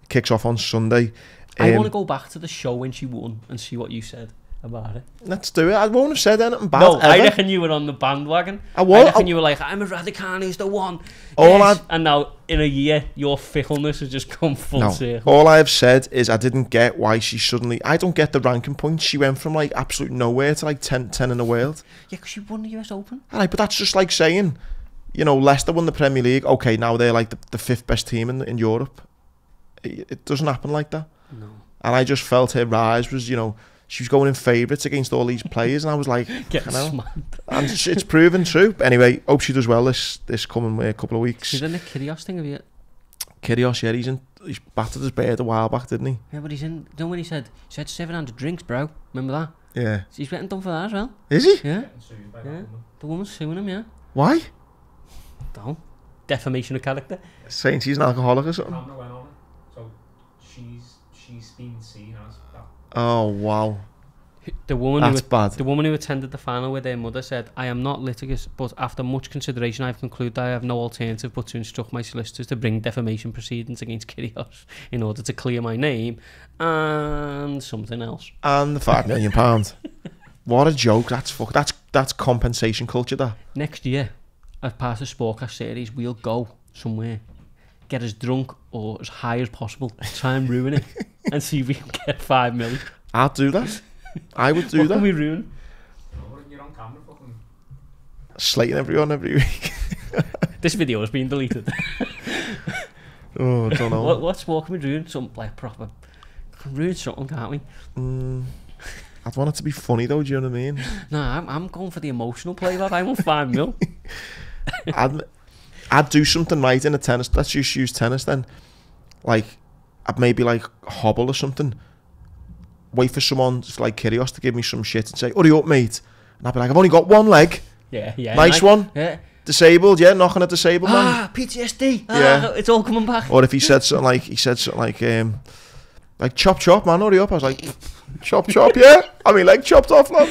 Kicks off on Sunday. I want to go back to the show when she won and see what you said about it. Let's do it. I won't have said anything bad. No, ever. I reckon you were on the bandwagon. I reckon you were like, I'm a Raducanu's the one. And now in a year, your fickleness has just come full circle. All I have said is I didn't get why she suddenly. I don't get the ranking points. She went from like absolute nowhere to like 10 in the world. Yeah, because she won the US Open. But that's just like saying, you know, Leicester won the Premier League. Okay, now they're like the fifth best team in Europe. It doesn't happen like that. No. And I just felt her rise was, you know, she was going in favourites against all these players, and I was like, get smacked. And it's proven true. But anyway, hope she does well this coming couple of weeks. She's in the Kyrgios thing, have you? Kyrgios, yeah, he's battered his bird a while back, didn't he? Yeah, but he's in. Don't when he said 700 drinks, bro. Remember that? Yeah. He's getting done for that as well. Is he? Yeah. The woman's suing him. Yeah. Why? Don't. Defamation of character. Saying she's an alcoholic or something. So she's been seen as that. Oh wow. The woman That's bad. The woman who attended the final with their mother said, "I am not litigious, but after much consideration, I have concluded I have no alternative but to instruct my solicitors to bring defamation proceedings against Kyrgios in order to clear my name and something else." And the £5 million. What a joke! That's compensation culture. That next year, as part of the Sportcast series, we'll go somewhere, get as drunk or as high as possible, try and ruin it, and see if we can get $5 million. I'd do that. I would do that. What can we ruin? You're on camera fucking Slating everyone every week. This video has been deleted. Oh, I don't know. What sport can we ruin? Something like proper. Can ruin something, can't we? I'd want it to be funny though. Do you know what I mean? Nah, I'm going for the emotional play, lad. I want $5 million. I'd do something right in a tennis. Let's just use tennis then. Like, I'd maybe like hobble or something. Wait for someone like Kyrgios to give me some shit and say, "Hurry up, mate." And I'd be like, "I've only got one leg." Yeah. Nice one. Yeah. Disabled, yeah, knocking a disabled man. PTSD. Yeah. It's all coming back. Or if he said something like chop chop, man, hurry up. I was like, chop chop, yeah. I mean, leg chopped off, lad.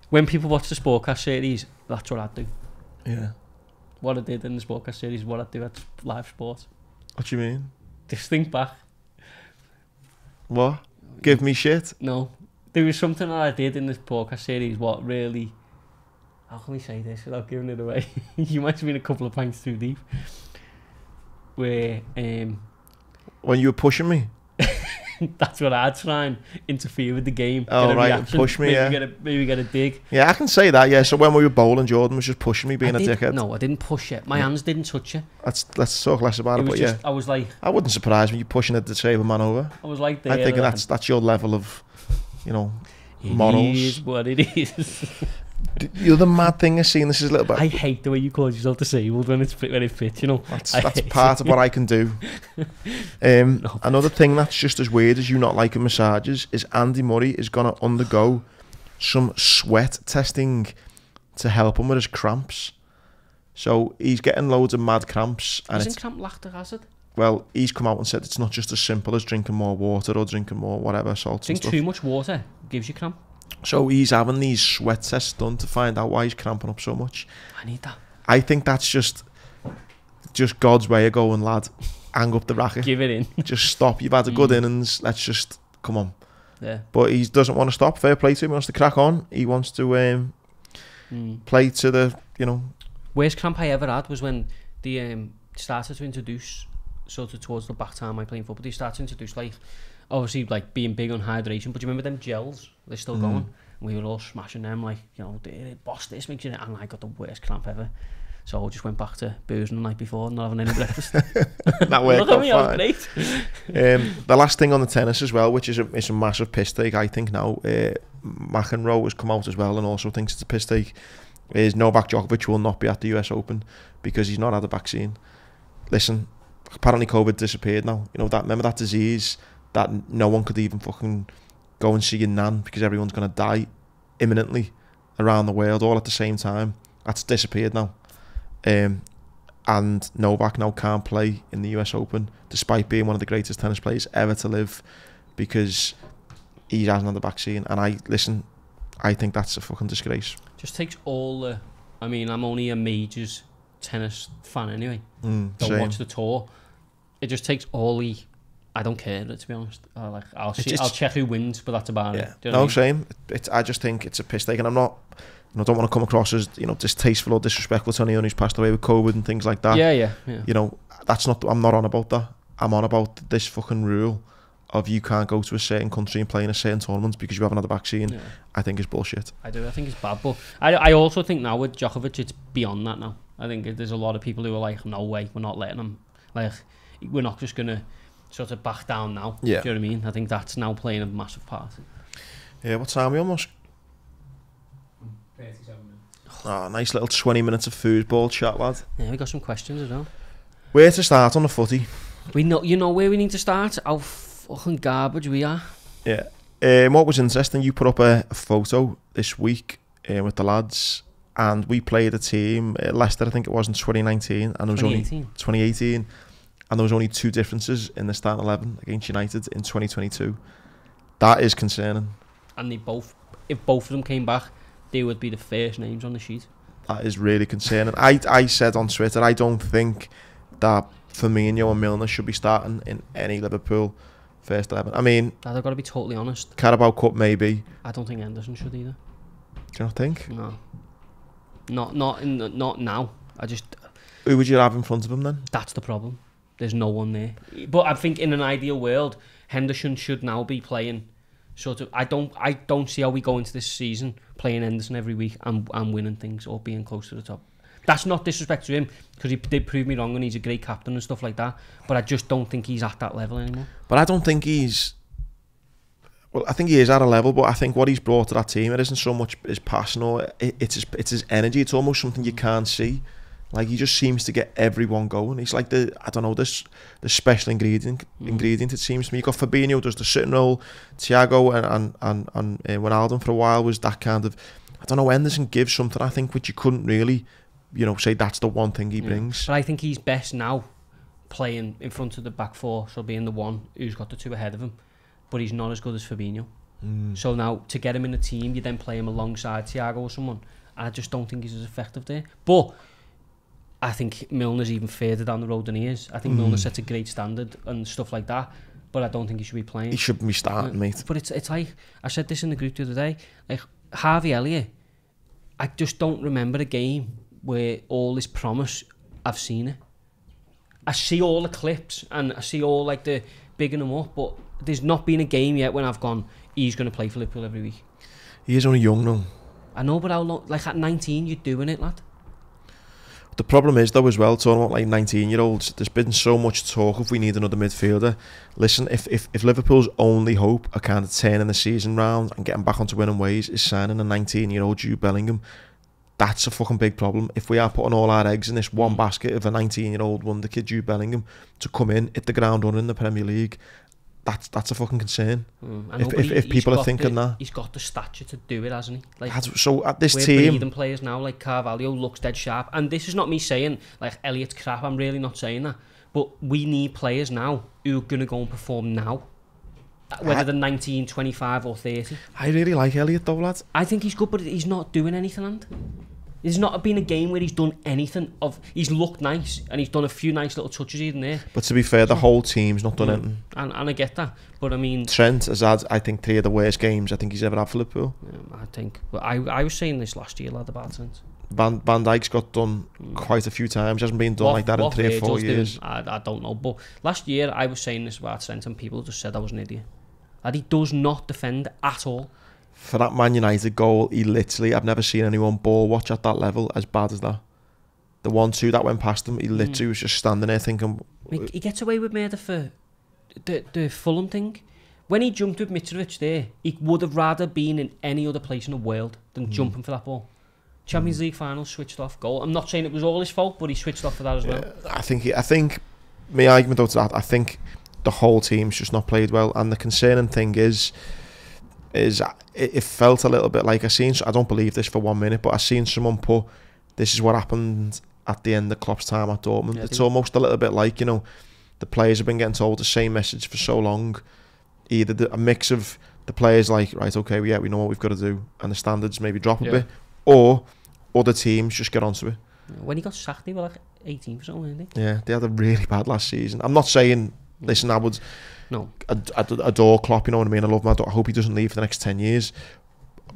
When people watch the Sportcast series, that's what I'd do. Yeah. What I did in the Sportcast series is what I'd do at live sports. What do you mean? Just think back. What? Give me shit? No. There was something that I did in this podcast series what really... How can we say this without giving it away? You might have been a couple of pints too deep. Where... When you were pushing me? That's what I'd try and interfere with the game. Oh, right, push me, Maybe get a dig. Yeah, I can say that, yeah. So when we were bowling, Jordan was just pushing me, being a dickhead. No, I didn't push it. My hands didn't touch it. Let's talk less about it, but just, yeah. I was like... I wouldn't surprise me you pushing a disabled man over. I was like there. I think that's your level of, morals. It is what it is. The other mad thing is seeing this is a little bit... I hate the way you call yourself disabled when it fits, That's part of what I can do. Another thing that's just as weird as you not liking massages is Andy Murray is going to undergo some sweat testing to help him with his cramps. So he's getting loads of mad cramps. And Isn't cramp lactic acid? Well, he's come out and said it's not just as simple as drinking more water or drinking more whatever, salts and stuff. Drink too much water gives you cramp. So he's having these sweat tests done to find out why he's cramping up so much. I need that. I think that's just God's way of going, lad. Hang up the racket. Give it in. Just stop. You've had a good innings. Let's just come on. Yeah. But he doesn't want to stop. Fair play to him. He wants to crack on. He wants to play to the, Worst cramp I ever had was when they started to introduce, sort of towards the back time I playing football, they started to introduce obviously being big on hydration, but do you remember them gels? They're still going. We were all smashing them boss, this makes it, and I got the worst cramp ever. So I just went back to boozing the night before and not having any breakfast. That worked out fine. Great. The last thing on the tennis as well, which is a massive piss take, I think now, McEnroe has come out as well and also thinks it's a piss take, is Novak Djokovic will not be at the US Open because he's not had a vaccine. Listen, apparently COVID disappeared now. Remember that disease that no one could even fucking go and see your nan because everyone's going to die imminently around the world all at the same time. That's disappeared now. And Novak now can't play in the US Open despite being one of the greatest tennis players ever to live because he hasn't had the vaccine. And I think that's a fucking disgrace. Just takes all the... I mean, I'm only a majors tennis fan anyway. Don't watch the tour. It just takes all the... I don't care, to be honest. I'll check who wins, but that's about it. No, I mean? Same. I just think it's a piss take, and I'm not... I don't want to come across as distasteful or disrespectful to anyone who's passed away with COVID and things like that. Yeah. That's not... I'm not on about that. I'm on about this fucking rule of you can't go to a certain country and play in a certain tournament because you haven't had a vaccine. Yeah. I think it's bullshit. I think it's bad, but I also think now with Djokovic, it's beyond that now. I think there's a lot of people who are like, no way, we're not letting him. We're not just going to sort of back down now. Yeah. Do you know what I mean? I think that's now playing a massive part. Yeah, what time are we almost? 37 minutes. Oh, nice little 20 minutes of foosball chat, lad. Yeah, we got some questions as well. Where to start on the footy? You know where we need to start? How fucking garbage we are. Yeah. What was interesting, you put up a photo this week with the lads, and we played a team, Leicester I think it was, in 2019, and it was 2018. And there was only 2 differences in the starting 11 against United in 2022. That is concerning. And they both if both of them came back, they would be the first names on the sheet. That is really concerning. I said on Twitter, I don't think that Firmino and Milner should be starting in any Liverpool first 11. I mean, I've got to be totally honest. Carabao Cup maybe. I don't think Henderson should either. Do you not think? No. Not now. I just... Who would you have in front of him then? That's the problem. There's no one there. But I think in an ideal world, Henderson should now be playing sort of... I don't see how we go into this season playing Henderson every week and winning things or being close to the top. That's not disrespect to him, because he did prove me wrong and he's a great captain and stuff like that. But I just don't think he's at that level anymore. But I don't think he's... Well, I think he is at a level, but I think what he's brought to that team, it isn't so much his passion or it's his energy. It's almost something you can't see. Like, he just seems to get everyone going. He's like the special ingredient. It seems to me. You got Fabinho does the sitting role. Thiago and Wijnaldum for a while was that kind of... I don't know. Henderson gives something, I think, which you couldn't really, say that's the one thing he brings. But I think he's best now playing in front of the back four, so being the one who's got the two ahead of him. But he's not as good as Fabinho. So now, to get him in the team, you then play him alongside Thiago or someone. I just don't think he's as effective there. But I think Milner's even further down the road than he is. I think Milner sets a great standard and stuff like that. But I don't think he should be playing. He shouldn't be starting, mate. But it's like, I said this in the group the other day, like Harvey Elliott, I just don't remember a game where all this promise, I've seen it. I see all the clips and I see all like the bigging them up, but there's not been a game yet when I've gone, he's going to play for Liverpool every week. He is only young now. I know, but how long? Like at 19, you're doing it, lad. The problem is, though, as well, talking about like 19-year-olds, there's been so much talk if we need another midfielder. Listen, if Liverpool's only hope of kind of turning the season round and getting back onto winning ways is signing a 19-year-old Jude Bellingham, that's a fucking big problem. If we are putting all our eggs in this one basket of a 19-year-old wonder kid, Jude Bellingham, to come in, hit the ground running in the Premier League, that's a fucking concern. If people are thinking that. He's got the stature to do it, hasn't he? Like, so at this we're team... breeding players now, like Carvalho looks dead sharp. And this is not me saying, like, Elliott's crap, I'm really not saying that. But we need players now who are going to go and perform now. Whether they're 19, 25 or 30. I really like Elliott though, lad. I think he's good, but he's not doing anything, and there's not been a game where he's done anything. He's looked nice and he's done a few nice little touches here and there. But to be fair, the whole team's not done anything. And I get that, but I mean, Trent has had, I think, 3 of the worst games I think he's ever had for Liverpool. I think. But I was saying this last year, lad, about Trent. Van Dijk's got done quite a few times. Hasn't been done like that in 3 or 4 years. I don't know. But last year I was saying this about Trent and people just said I was an idiot. And he does not defend at all. For that Man United goal, he literally, I've never seen anyone ball watch at that level as bad as that. The 1-2 that went past him, he literally was just standing there thinking... He gets away with murder for the Fulham thing. When he jumped with Mitrovic there, he would have rather been in any other place in the world than jumping for that ball. Champions League final, switched off goal. I'm not saying it was all his fault, but he switched off for that as well. I think my argument out to that, I think the whole team's just not played well, and the concerning thing is it felt a little bit like I don't believe this for 1 minute, but I seen someone put, this is what happened at the end of Klopp's time at Dortmund. It's almost a little bit like, the players have been getting told the same message for so long. Either a mix of the players like, right, okay, we know what we've got to do, and the standards maybe drop a bit, or other teams just get onto it. When he got sacked, they were like 18 or something, weren't they? Yeah, they had a really bad last season. I'm not saying, listen, I would adore Klopp, you know what I mean? I love him. I hope he doesn't leave for the next 10 years.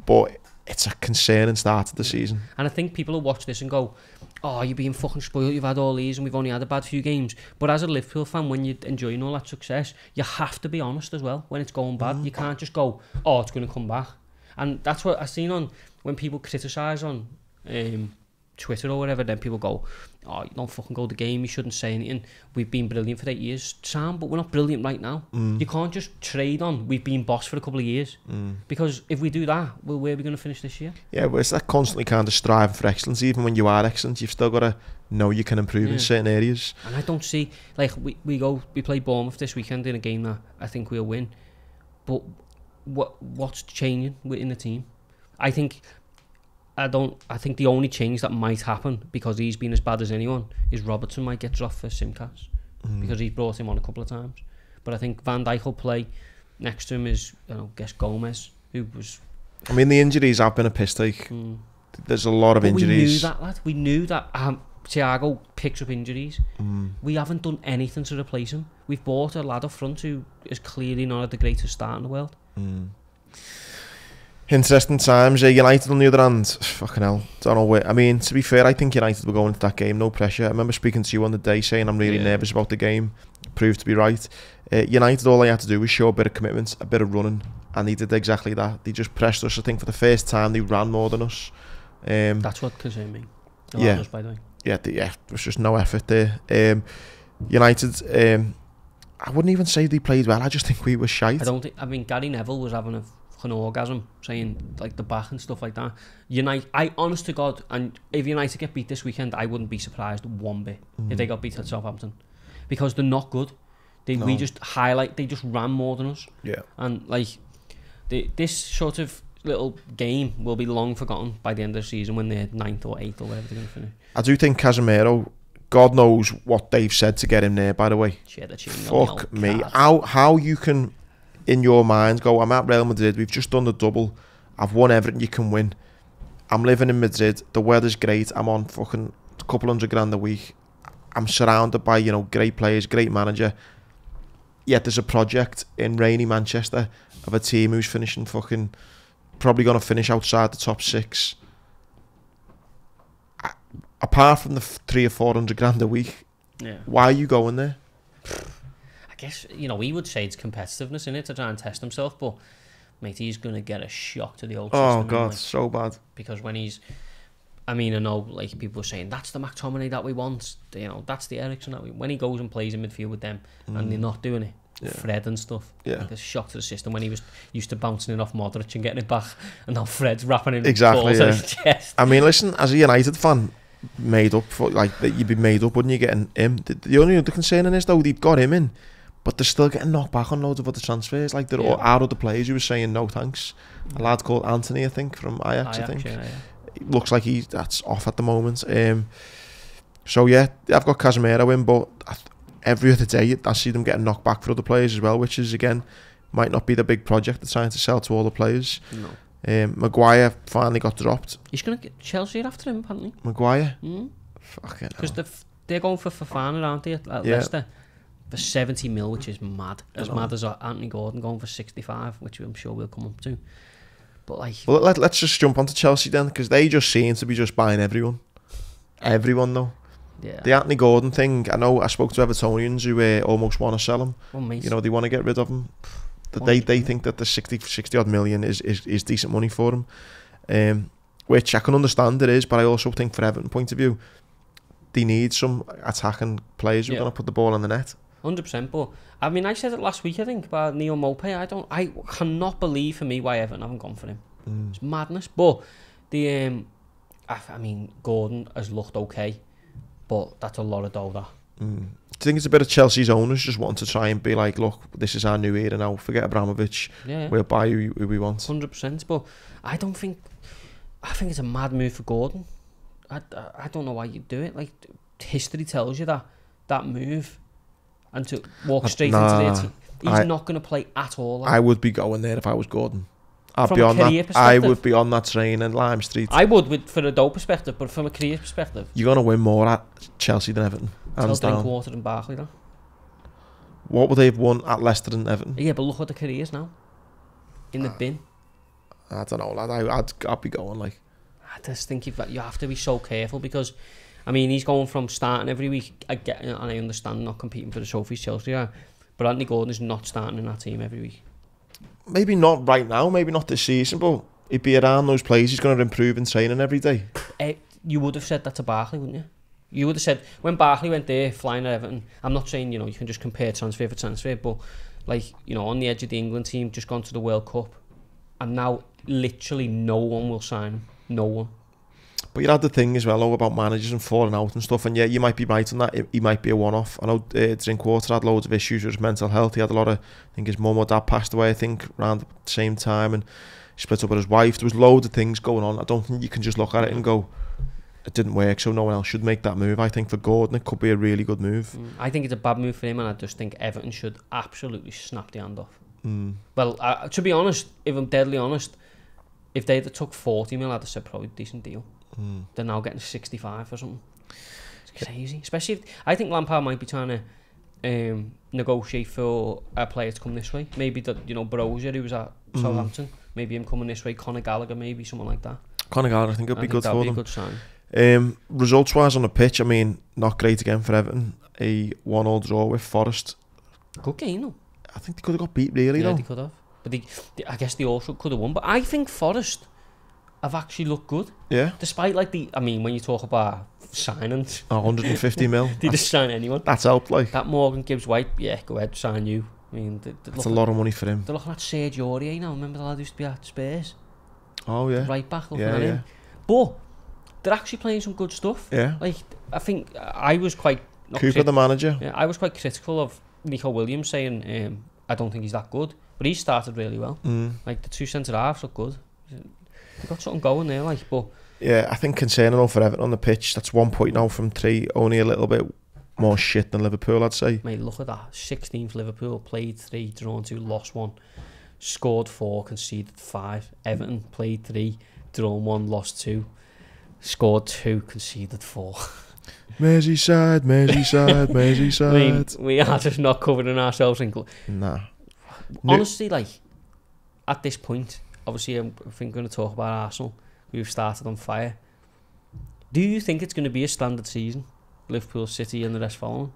But it's a concerning start of the season. And I think people will watch this and go, oh, you're being fucking spoiled, you've had all these and we've only had a bad few games. But as a Liverpool fan, when you're enjoying all that success, you have to be honest as well when it's going bad. You can't just go, oh, it's going to come back. And that's what I've seen on, when people criticise on Twitter or whatever, then people go, oh, you don't fucking go the game, you shouldn't say anything, we've been brilliant for 8 years. Sam, but we're not brilliant right now. You can't just trade on we've been boss for a couple of years, because if we do that, well, where are we going to finish this year? Yeah, well, it's that constantly kind of striving for excellence. Even when you are excellent, you've still got to know you can improve in certain areas. And I don't see, like, we play Bournemouth this weekend in a game that I think we'll win, but what's changing within the team? I think the only change that might happen, because he's been as bad as anyone, is Robertson might get dropped for Simcas, because he's brought him on a couple of times. But I think Van Dijk will play. Next to him is, Gomez, who was I mean, the injuries have been a piss take. There's a lot of injuries. We knew that, lad. We knew that Thiago picks up injuries. We haven't done anything to replace him. We've bought a lad up front who is clearly not the greatest start in the world. Interesting times. United on the other hand, fucking hell, don't know where. I mean, to be fair, I think United were going into that game no pressure. I remember speaking to you on the day saying I'm really nervous about the game. Proved to be right. United, all they had to do was show a bit of commitment, a bit of running, and they did exactly that. They just pressed us. I think for the first time they ran more than us. That's what concerned me. Us, by the way. There was just no effort there. United, I wouldn't even say they played well. I just think we were shite. I mean, Gary Neville was having an orgasm saying like the back and stuff like that. I honest to God, and if United get beat this weekend, I wouldn't be surprised one bit if they got beat at Southampton, because they're not good. They just ran more than us. Yeah, and like this sort of little game will be long forgotten by the end of the season when they're 9th or 8th or whatever they're going to finish. I do think Casemiro, God knows what they've said to get him there, by the way. Fuck me. How you can, in your mind, go, I'm at Real Madrid, we've just done the double, I've won everything you can win. I'm living in Madrid, the weather's great, I'm on fucking a couple $100,000 a week. I'm surrounded by, great players, great manager. Yet there's a project in rainy Manchester of a team who's finishing fucking, probably going to finish outside the top 6. Apart from the 300,000 or 400,000 a week, why are you going there? I guess, he would say it's competitiveness in it to try and test himself, but mate, he's going to get a shock to the old system. Oh God, so bad. Because when I know like people are saying that's the McTominay that we want, that's the Eriksen that when he goes and plays in midfield with them and they're not doing it. Fred and stuff. Like a shock to the system when he was used to bouncing it off Modric and getting it back, and now Fred's wrapping in balls on his chest. I mean, listen, as a United fan, made up for you'd be made up, wouldn't you, getting him? The only other concern in is though they've got him in, but they're still getting knocked back on loads of other transfers. Like they're all out of the players who were saying no thanks. A lad called Anthony, I think, from Ajax. I think it looks like that's off at the moment. So yeah, I've got Casemiro in, but every other day I see them getting knocked back for other players as well, which is again might not be the big project they're trying to sell to all the players. No. Maguire finally got dropped. He's going to get Chelsea after him, apparently. Maguire? Fucking hell. Because they're going for Fofana, aren't they, at Leicester? For 70 mil, which is mad. As mad as Anthony Gordon going for 65, which I'm sure we'll come up to. But well, let's just jump onto Chelsea then, because they just seem to be just buying everyone. Everyone, though. Yeah. The Anthony Gordon thing, I know I spoke to Evertonians who almost want to sell him. Well, they want to get rid of him. They think that the 60 odd million is decent money for him, which I can understand it is, but I also think for Everton point of view, they need some attacking players who are going to put the ball in the net. 100%, but I mean, I said it last week, I think, about Neil Maupay. I cannot believe for me why Everton haven't gone for him. It's madness. But the I mean, Gordon has looked okay, but that's a lot of dough, that. Do you think it's a bit of Chelsea's owners just want to try and be like, look, this is our new era now, forget Abramovich, we'll buy who we want? 100%, but I think it's a mad move for Gordon. I don't know why you do it. Like, history tells you that move, and to walk straight into their team, he's not going to play at all. I would be going there if I was Gordon. I'd be on that. I would be on that train in Lime Street. I would for a dough perspective, but from a career perspective, you're going to win more at Chelsea than Everton. Tell Drinkwater and Barkley that. What would they have won at Leicester and Everton? Yeah, but look at the careers now. In the bin. I don't know, lad. I'd be going like. I just think you have to be so careful because, I mean, he's going from starting every week. I get it, and I understand not competing for the trophies Chelsea are, but Anthony Gordon is not starting in that team every week. Maybe not right now, maybe not this season, but he'd be around those players. He's going to improve in training every day. You would have said that to Barkley, wouldn't you? You would have said, when Barkley went there, flying at Everton, I'm not saying, you can just compare transfer for transfer, but, like, on the edge of the England team, just gone to the World Cup, and now literally no one will sign him. No one. But you had the thing as well about managers and falling out and stuff, and yeah, you might be right on that. He might be a one-off. I know Drinkwater had loads of issues with his mental health. He had a lot of, I think his mum or dad passed away, I think, around the same time, and he split up with his wife. There was loads of things going on. I don't think you can just look at it and go, it didn't work, so no one else should make that move. I think for Gordon, it could be a really good move. I think it's a bad move for him, and I just think Everton should absolutely snap the hand off. Well, to be honest, if I'm deadly honest, if they'd have took 40 mil, I'd have said probably decent deal. They're now getting 65 or something. It's crazy. Especially if, I think Lampard might be trying to negotiate for a player to come this way. Maybe that, you know, Brozier, who was at Southampton, maybe him coming this way, Conor Gallagher, maybe someone like that. Conor Gallagher, I think it'd be good for them. Good sign. Results wise on the pitch, I mean, not great again for Everton. A 1-1 draw with Forest. Good game though. I think they could have got beat really though. Yeah, they could have. But I guess they also could have won. But I think Forest have actually looked good. Yeah. Despite like when you talk about signings, 150 mil. They just sign anyone. That's helped, like. That Morgan Gibbs-White, yeah, go ahead, sign you. I mean, that's a lot of money for him. They're looking at Serge Aurier now. Remember the lad who used to be at Spurs? Oh yeah. Right back, looking at him. But they're actually playing some good stuff. Yeah. Like, I think I was quite... Cooper, the manager. Yeah, I was quite critical of Nico Williams saying, I don't think he's that good. But he started really well. Like, the two centre-halves look good. They've got something going there, like, but... Yeah, I think concerning though for Everton on the pitch, that's 1 point now from 3, only a little bit more shit than Liverpool, I'd say. Mate, look at that. 16th Liverpool, played 3, drawn 2, lost 1. Scored 4, conceded 5. Everton played 3, drawn 1, lost 2. Scored 2, conceded 4. Merseyside. I mean, we are just not covering ourselves in... Nah. Honestly, like, at this point, obviously I think we're going to talk about Arsenal. We've started on fire. Do you think it's going to be a standard season? Liverpool, City and the rest following?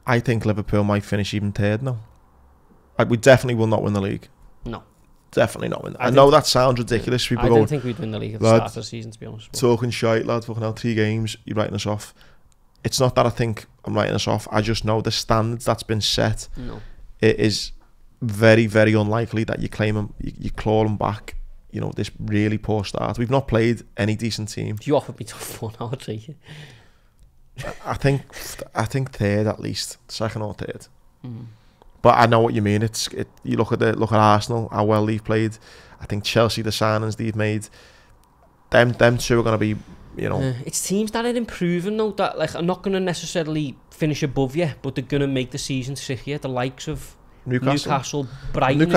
I think Liverpool might finish even third now. We definitely will not win the league. No. Definitely not win. I know that sounds ridiculous. I don't think we'd win the league at the start of the season, to be honest. Talking shite, lad, fucking hell, 3 games, you're writing us off. It's not that I think I'm writing us off. I just know the standards that's been set. No. It is very, very unlikely that you claim them, you claw them back. You know, this really poor start. We've not played any decent team. If you offered me top 1, I would take it. I think third at least, second or third. But I know what you mean. You look at Arsenal, how well they've played. I think Chelsea, the signings they've made, them two are going to be, you know. It's teams that are improving though. That like are not going to necessarily finish above you, but they're going to make the season trickier. The likes of Newcastle, Brighton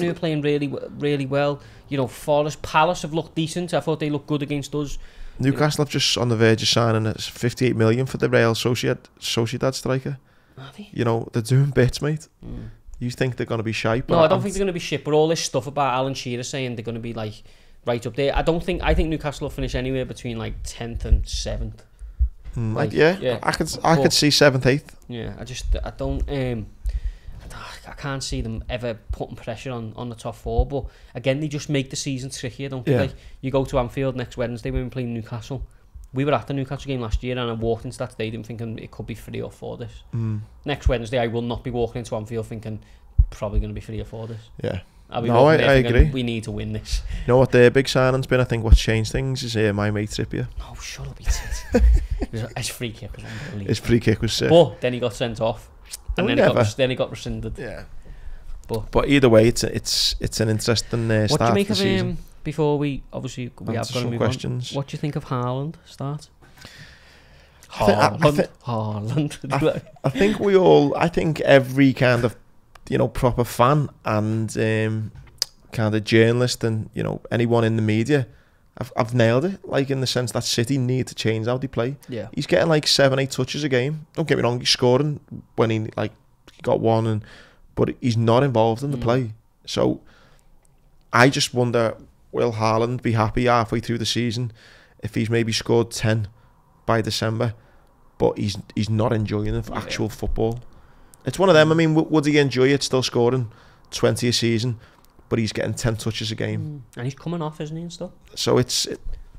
who are playing really, really well. You know, Forest, Palace have looked decent. I thought they looked good against us. Newcastle have just on the verge of signing 58 million for the Real Sociedad striker. Are they? You know, they're doing bits, mate. You think they're going to be shite? No, I don't think they're going to be shit. But all this stuff about Alan Shearer saying they're going to be like right up there, I think Newcastle will finish anywhere between like 10th and 7th. I could see 7th, 8th. Yeah, I can't see them ever putting pressure on the top 4, but again, they just make the season trickier, don't they? Like, you go to Anfield next Wednesday when we're playing Newcastle. We were at the Newcastle game last year and I walked into that stadium thinking it could be 3 or 4 this. Next Wednesday, I will not be walking into Anfield thinking probably going to be 3 or 4 this. Yeah. I agree. We need to win this. You know what their big signing's been? I think what's changed things is my mate Trippier. Oh, shut up, his free kick was unbelievable. His free kick was sick. But then he got sent off. And then he got rescinded. Yeah. But either way, it's an interesting start. What do you make of him before we have got to move questions. On? What do you think of Haaland start? Haaland. I think every kind of, you know, proper fan and kind of journalist and, you know, anyone in the media, I've nailed it. Like, in the sense that City need to change how they play. Yeah. He's getting like 7-8 touches a game. Don't get me wrong, he's scoring when he got one, but he's not involved in the play. So I just wonder, will Haaland be happy halfway through the season if he's maybe scored 10 by December, but he's not enjoying the actual football? It's one of them. I mean, would he enjoy it still scoring 20 a season, but he's getting 10 touches a game? And he's coming off, isn't he, and stuff? So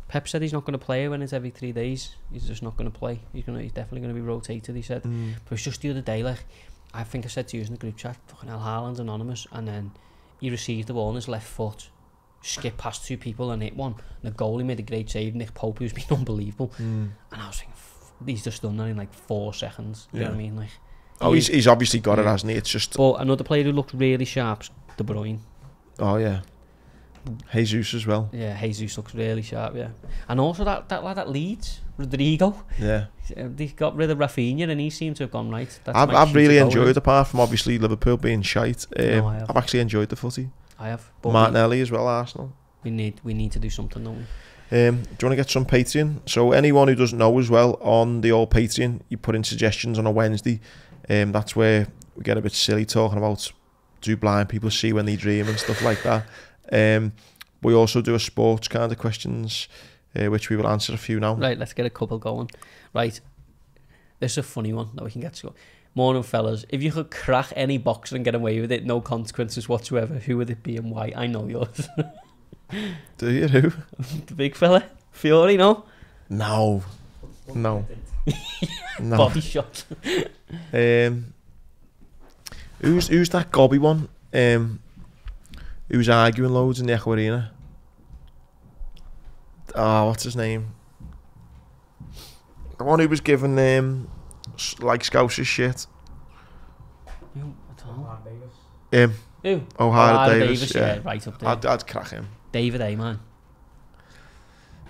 Pep said he's not going to play when it's every 3 days. He's just not going to play. He's definitely going to be rotated, he said. But it's just the other day, like, I think I said to you in the group chat, fucking hell, Haaland's anonymous, and then he received the ball on his left foot, skipped past 2 people and hit one. And the goalie made a great save, Nick Pope, who's been unbelievable. And I was thinking, he's just done that in like 4 seconds. You know what I mean? Like, he's obviously got it, hasn't he? It's just. But another player who looked really sharp, De Bruyne. Oh yeah. Jesus as well. Yeah, Jesus looks really sharp. Yeah, and also that lad at Leeds, Rodrigo. Yeah. They got rid of Rafinha and he seemed to have gone right. I've really enjoyed, apart from obviously Liverpool being shite. No, I've actually enjoyed the footy. I have. Martinelli as well, Arsenal. We need to do something, don't we? Do you want to get some Patreon? So anyone who doesn't know as well, on the old Patreon, you put in suggestions on a Wednesday. That's where we get a bit silly talking about, do blind people see when they dream and stuff like that. We also do a sports kind of questions, which we will answer a few now. Right, let's get a couple going. Right, this is a funny one that we can get to go. Morning, fellas. If you could crack any boxer and get away with it, no consequences whatsoever, who would it be and why? I know yours. Do you? Who? The big fella? Fury, no? No. Body shot. Who's that gobby one? Who's arguing loads in the Echo Arena? What's his name? The one who was given like Scouser shit. Who? I don't know. Him. Who? O'Hara Davis. Yeah, right up there. I'd crack him. David A, man.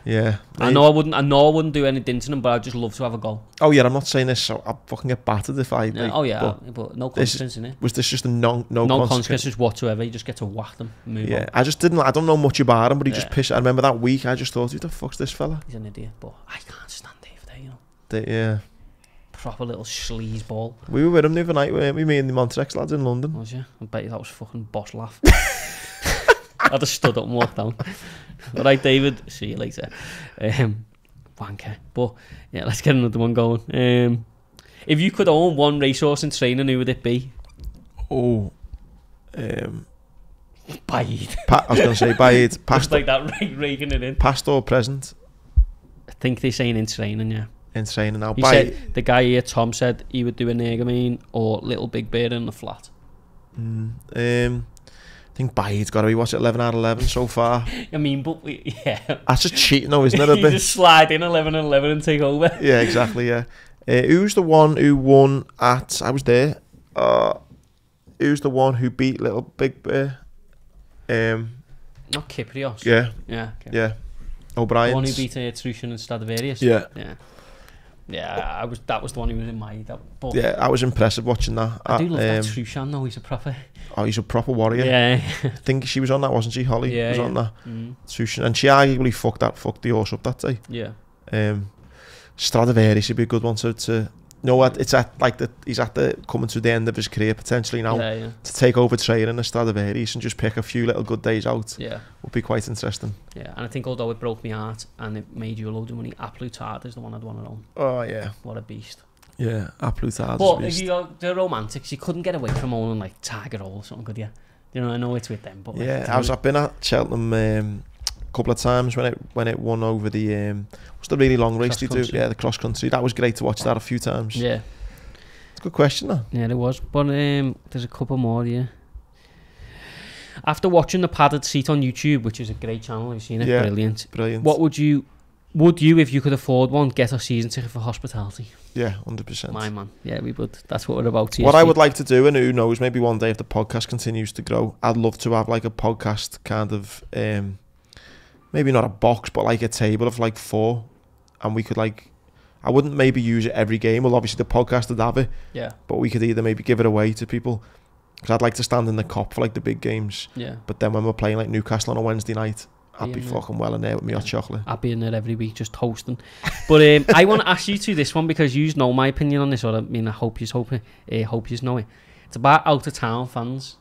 Yeah. I know I wouldn't do anything to him, but I'd just love to have a go. Oh yeah, I'm not saying this, so I'll fucking get battered if I. But no consequence in it. Was this just a no consequences whatsoever? You just get to whack them. Move on. I don't know much about him, but he just pissed. I remember that week. I just thought, who the fuck's this fella? He's an idiot, but I can't stand David A. You know. Yeah. Proper little sleaze ball. We were with him the other night, weren't we? Me and the Montrex lads in London. Was you? I bet you that was fucking boss laugh. I'd have stood up and walked down. All right, David. See you later. Wanker. But yeah, let's get another one going. If you could own one racehorse in training, who would it be? Oh, Bide. I was going to say Bide. Just like that, raking it in. Past or present? I think they're saying in training, yeah. In training now. He said, the guy here, Tom, said he would do a Nergamine or Little Big Bear in the flat. I think Bide's got to be, what's it, 11 out of 11 so far? I mean, but yeah. That's just cheating though, isn't it, a bit? You just slide in 11 and 11 and take over. Yeah, exactly, yeah. Who's the one who won at, I was there, who's the one who beat Little Big Bear? Not Kyprios. Yeah. Yeah. O'Brien's. The one who beat Trushan and Stradivarius. Yeah. That was the one who was in my... I was impressive watching that. I do love that Trushan though, he's a proper... Oh, he's a proper warrior. Yeah. I think she was on that, wasn't she? Holly was on that. Trushan. And she arguably fucked the horse up that day. Yeah. Stradivarius would be a good one to no, it's at like he's at the coming to the end of his career potentially now. To take over training as Stradivarius and just pick a few little good days out. Yeah, would be quite interesting. Yeah, and I think although it broke my heart and it made you a load of money, Aplutard is the one I'd want to own. Oh yeah, what a beast. Yeah, Aplutard. But if you go the romantics, you couldn't get away from owning like Tiger or something, could you? You know, I know it's with them, but like, I've been at Cheltenham a couple of times when it won over the what's the really long race they do? Yeah, the cross country. That was great to watch that a few times. Yeah, it's a good question though. Yeah, it was. But there's a couple more here. After watching the Padded Seat on YouTube, which is a great channel, you've seen it, brilliant. What would you, if you could afford one, get a season ticket for hospitality? Yeah, 100%. My man. Yeah, we would. That's what we're about to. What I would like to do, and who knows, maybe one day if the podcast continues to grow, I'd love to have like a podcast kind of, maybe not a box, but like a table of like 4, and we could like, I wouldn't maybe use it every game. Well, obviously the podcast would have it. Yeah. But we could either maybe give it away to people. Because I'd like to stand in the cop for like the big games. Yeah. But then when we're playing like Newcastle on a Wednesday night, I'd be fucking well in there with me hot chocolate. I'd be in there every week just hosting. But I want to ask you this one because you know my opinion on this. Or I mean, I hope you know it. It's about out of town fans.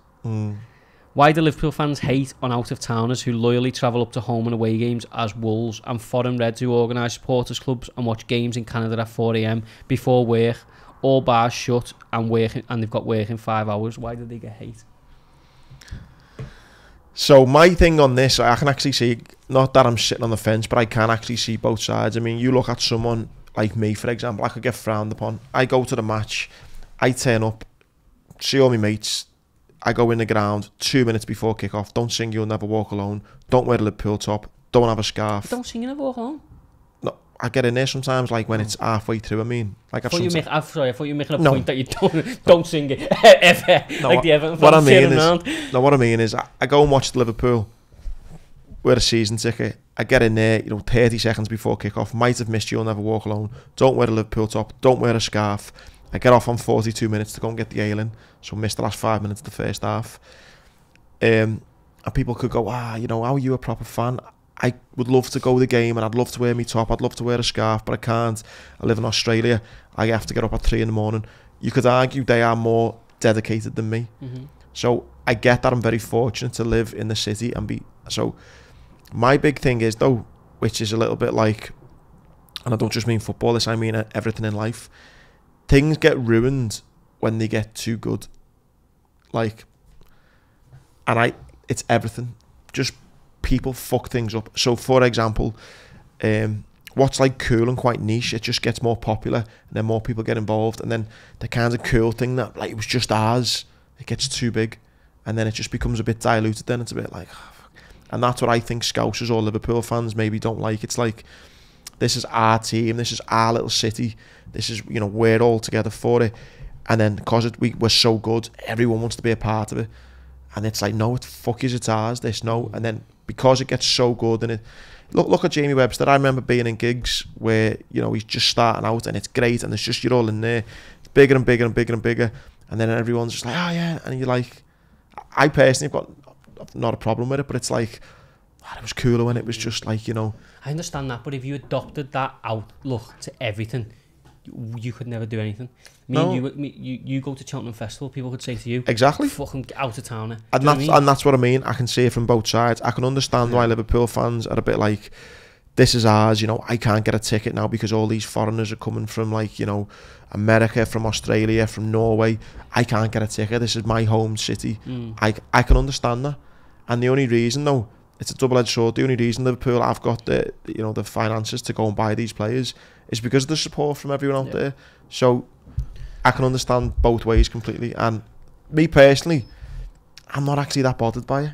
Why do Liverpool fans hate on out of towners who loyally travel up to home and away games as Wolves, and foreign Reds who organise supporters clubs and watch games in Canada at 4 AM before work? All bars shut and they've got work in 5 hours. Why do they get hate? So my thing on this, I can actually see, not that I'm sitting on the fence, but I can actually see both sides. I mean, you look at someone like me, for example, I could get frowned upon. I go to the match, I turn up, see all my mates, I go in the ground 2 minutes before kick-off, don't sing You'll Never Walk Alone, don't wear a Liverpool top, don't have a scarf. Don't sing You'll Never Walk Alone? No, I get in there sometimes, like when it's halfway through. I mean, like I thought you were making a point that you don't sing it ever. No, like the Everton fans. What I mean is, I go and watch Liverpool with a season ticket. I get in there, 30 seconds before kick-off. Might have missed You'll Never Walk Alone. Don't wear a Liverpool top. Don't wear a scarf. I get off on 42 minutes to go and get the ale in, so missed the last 5 minutes of the first half. and people could go, you know, how are you a proper fan? I would love to go to the game, and I'd love to wear my top, I'd love to wear a scarf, but I can't. I live in Australia, I have to get up at 3 in the morning. You could argue they are more dedicated than me. So I get that I'm very fortunate to live in the city and be. So my big thing is, though, which is a little bit like, and I don't just mean football, this I mean everything in life, things get ruined when they get too good. Like, and it's everything. Just people fuck things up. So for example, what's like cool and quite niche, it just gets more popular, and then more people get involved, and then the kind of cool thing that like it was just ours, it gets too big, and then it just becomes a bit diluted. Then it's a bit like, and that's what I think Scousers or Liverpool fans maybe don't like. It's like, this is our team, this is our little city, this is, you know, we're all together for it, and then because we're so good, everyone wants to be a part of it, and it's like, no, it's ours, this, no. And then because it gets so good, and it look at Jamie Webster. I remember being in gigs where, you know, he's just starting out and it's great, and it's just, you're all in there, it's bigger and bigger and bigger and bigger, and then everyone's just like, oh yeah, and you're like, I personally have got not a problem with it, but it's like, it was cooler when it was just like, you know. I understand that, but if you adopted that outlook to everything, you could never do anything. You go to Cheltenham Festival, people could say to you, exactly, fucking get out of town. And that's what I mean. I can see it from both sides. I can understand why Liverpool fans are a bit like, this is ours, you know, I can't get a ticket now because all these foreigners are coming from, like, you know, America, from Australia, from Norway. I can't get a ticket. This is my home city. I can understand that. And the only reason, though, it's a double-edged sword, the only reason Liverpool have got the, you know, the finances to go and buy these players is because of the support from everyone out there. So I can understand both ways completely. And me personally, I'm not actually that bothered by it.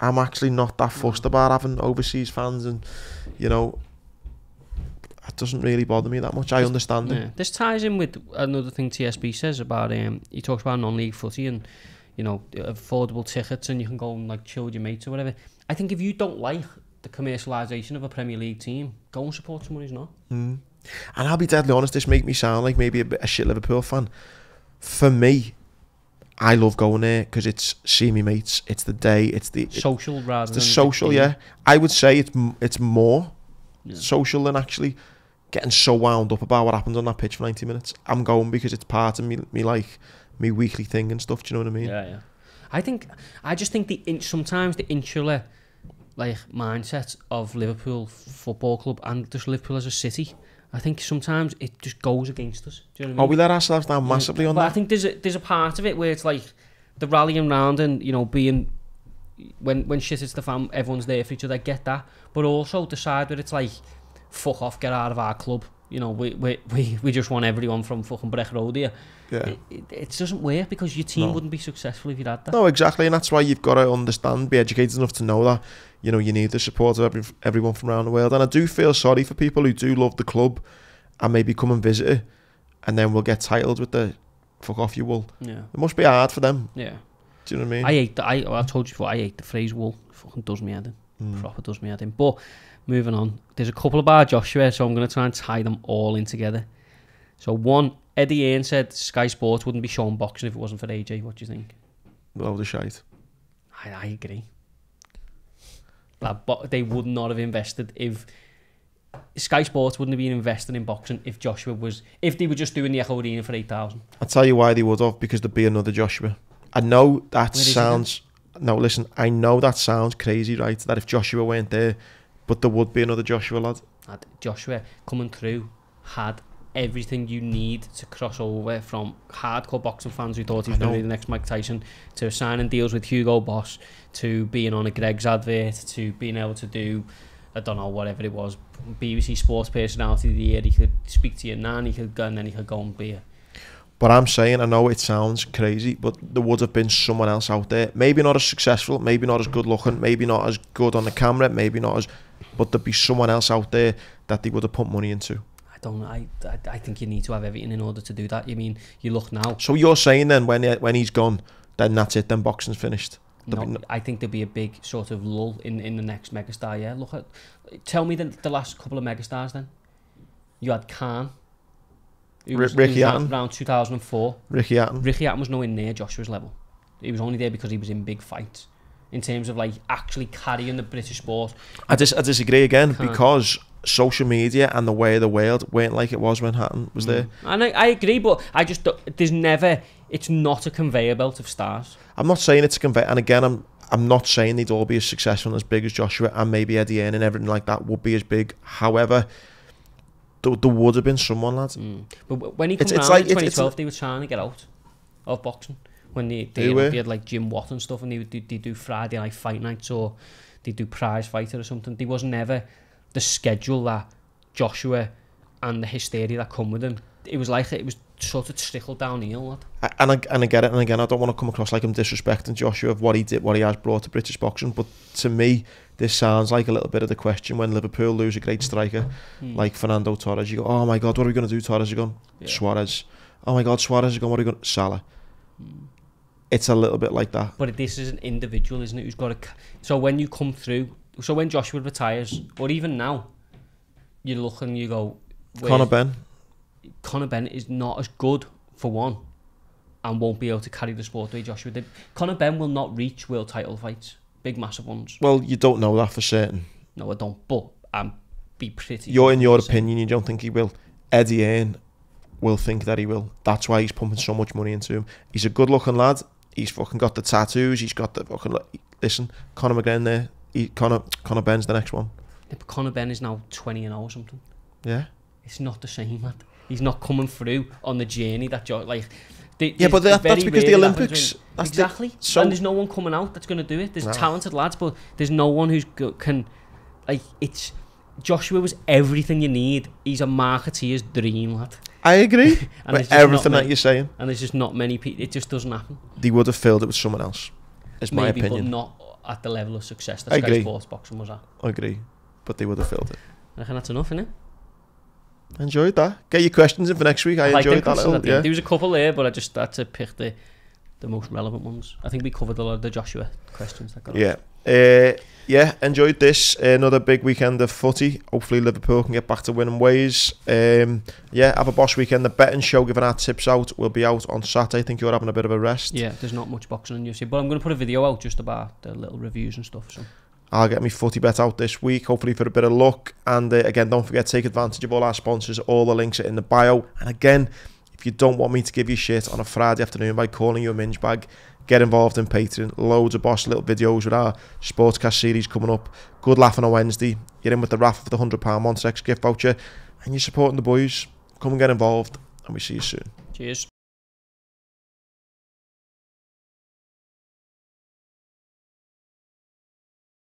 I'm actually not that fussed about having overseas fans, and, you know, it doesn't really bother me that much. I understand it. This ties in with another thing TSB says about, he talks about non-league footy and, you know, affordable tickets, and you can go and like chill with your mates or whatever. I think if you don't like the commercialisation of a Premier League team, go and support someone who's not. And I'll be deadly honest, this make me sound like maybe a shit Liverpool fan. For me, I love going there because it's see me mates, it's the day, it's the social rather than the social. Yeah, I would say it's more social than actually getting so wound up about what happens on that pitch for 90 minutes. I'm going because it's part of me like me weekly thing and stuff. Do you know what I mean? Yeah. I just think sometimes the insular like mindset of Liverpool Football Club and just Liverpool as a city, I think sometimes it just goes against us. Do you know what I mean? We let ourselves down massively on that. I think there's a part of it where it's like the rallying round and, you know, being when shit hits the fan, everyone's there for each other. I get that, but also the side where it's like, fuck off, get out of our club. You know, we just want everyone from fucking Breck Road here. Yeah. It doesn't work because your team wouldn't be successful if you had that. No, exactly, and that's why you've got to understand, be educated enough to know that, you know, you need the support of everyone from around the world. And I do feel sorry for people who do love the club and maybe come and visit it, and then will get titled with the fuck off you wool. Yeah. It must be hard for them. Yeah. Do you know what I mean? I've told you before, I hate the phrase wool. It fucking does me head in. Proper does me head in. But moving on, there's a couple about Joshua, so I'm going to try and tie them all in together. So one, Eddie Hearn said Sky Sports wouldn't be showing boxing if it wasn't for AJ. What do you think? Load of shite. I agree. But they would not have invested if Sky Sports wouldn't have been investing in boxing if they were just doing the Echo Arena for 8,000. I'll tell you why they would have, because there'd be another Joshua. I know that sounds... No, listen, I know that sounds crazy, right? That if Joshua weren't there, but there would be another Joshua, lad. Joshua coming through had everything you need to cross over, from hardcore boxing fans who thought he was going to be the next Mike Tyson, to signing deals with Hugo Boss, to being on a Greg's advert, to being able to do, I don't know, whatever it was, BBC Sports Personality of the Year. He could speak to your nan, he could go, and then he could go and be a... But I'm saying, I know it sounds crazy, but there would have been someone else out there, maybe not as successful, maybe not as good looking, maybe not as good on the camera, maybe not as... But there'd be someone else out there that they would have put money into. I think you need to have everything in order to do that. You mean, you look now. So you're saying then when he's gone, then that's it, then boxing's finished? I think there'll be a big sort of lull in the next megastar, yeah. Tell me the last couple of megastars then. You had Khan. Ricky Hatton. Around 2004. Ricky Hatton was nowhere near Joshua's level. He was only there because he was in big fights. in terms of like actually carrying the British sport. I disagree again because social media and the way of the world weren't like it was when Haaland was there. And I agree, but I just it's not a conveyor belt of stars. I'm not saying it's a conveyor, and again, I'm not saying they'd all be as successful and as big as Joshua, and maybe Eddie Hearn and everything like that would be as big. However, there would have been someone, lads. But when he came around in 2012, they were trying to get out of boxing. When they had like Jim Watt and stuff, and they do Friday night fight nights, or they do prize fighter or something. There was never the schedule that Joshua and the hysteria that come with him. It was like it was sort of trickled downhill, lad. And I get it, and again, I don't want to come across like I'm disrespecting Joshua of what he did, what he has brought to British boxing, but to me, this sounds like a little bit of the question when Liverpool lose a great striker like Fernando Torres. You go, oh my God, what are we going to do? Torres is gone. Suarez. Oh my God, Suarez is gone. What are we going to... Salah. It's a little bit like that. But this is an individual, isn't it? Who's got so when you come through, so when Joshua retires, or even now, you look and you go, Conor Ben is not as good, for one, and won't be able to carry the sport the way Joshua did. Conor Ben will not reach world title fights, big massive ones. Well, you don't know that for certain. No, I don't, but I'm be pretty... In your opinion, you don't think he will. Eddie Hearn will think that he will. That's why he's pumping so much money into him. He's a good looking lad. He's fucking got the tattoos. He's got the fucking... Listen, Conor McGregor there. Conor Ben's the next one. Yeah, but Conor Ben is now 20-0 or something. Yeah. It's not the same, man. He's not coming through on the journey that you're like... But that's because the Olympics... Exactly. And there's no one coming out that's going to do it. There's talented lads, but there's no one who's can... Like, it's... Joshua was everything you need. He's a marketeer's dream, lad. I agree with everything that you're saying. And there's just not many people. It just doesn't happen. They would have filled it with someone else, is my opinion. Maybe, but not at the level of success that Sky Sports Boxing was at. I agree, but they would have filled it. I reckon that's enough, innit? I enjoyed that. Get your questions in for next week. I enjoyed that little, There was a couple there, but I just had to pick the most relevant ones. I think we covered a lot of the Joshua questions that got enjoyed this. Another big weekend of footy. Hopefully Liverpool can get back to winning ways. Have a boss weekend. The betting show, giving our tips out, will be out on Saturday. I think you're having a bit of a rest. Yeah, there's not much boxing on UFC, but I'm going to put a video out just about the little reviews and stuff. So I'll get my footy bet out this week, hopefully for a bit of luck. And again, don't forget to take advantage of all our sponsors. All the links are in the bio. And again, if you don't want me to give you shit on a Friday afternoon by calling you a minge bag, get involved in Patreon. Loads of boss little videos with our Sportscast series coming up. Good laugh on a Wednesday. You're in with the raffle for the £100 Montex gift voucher. And you're supporting the boys. Come and get involved. And we see you soon. Cheers.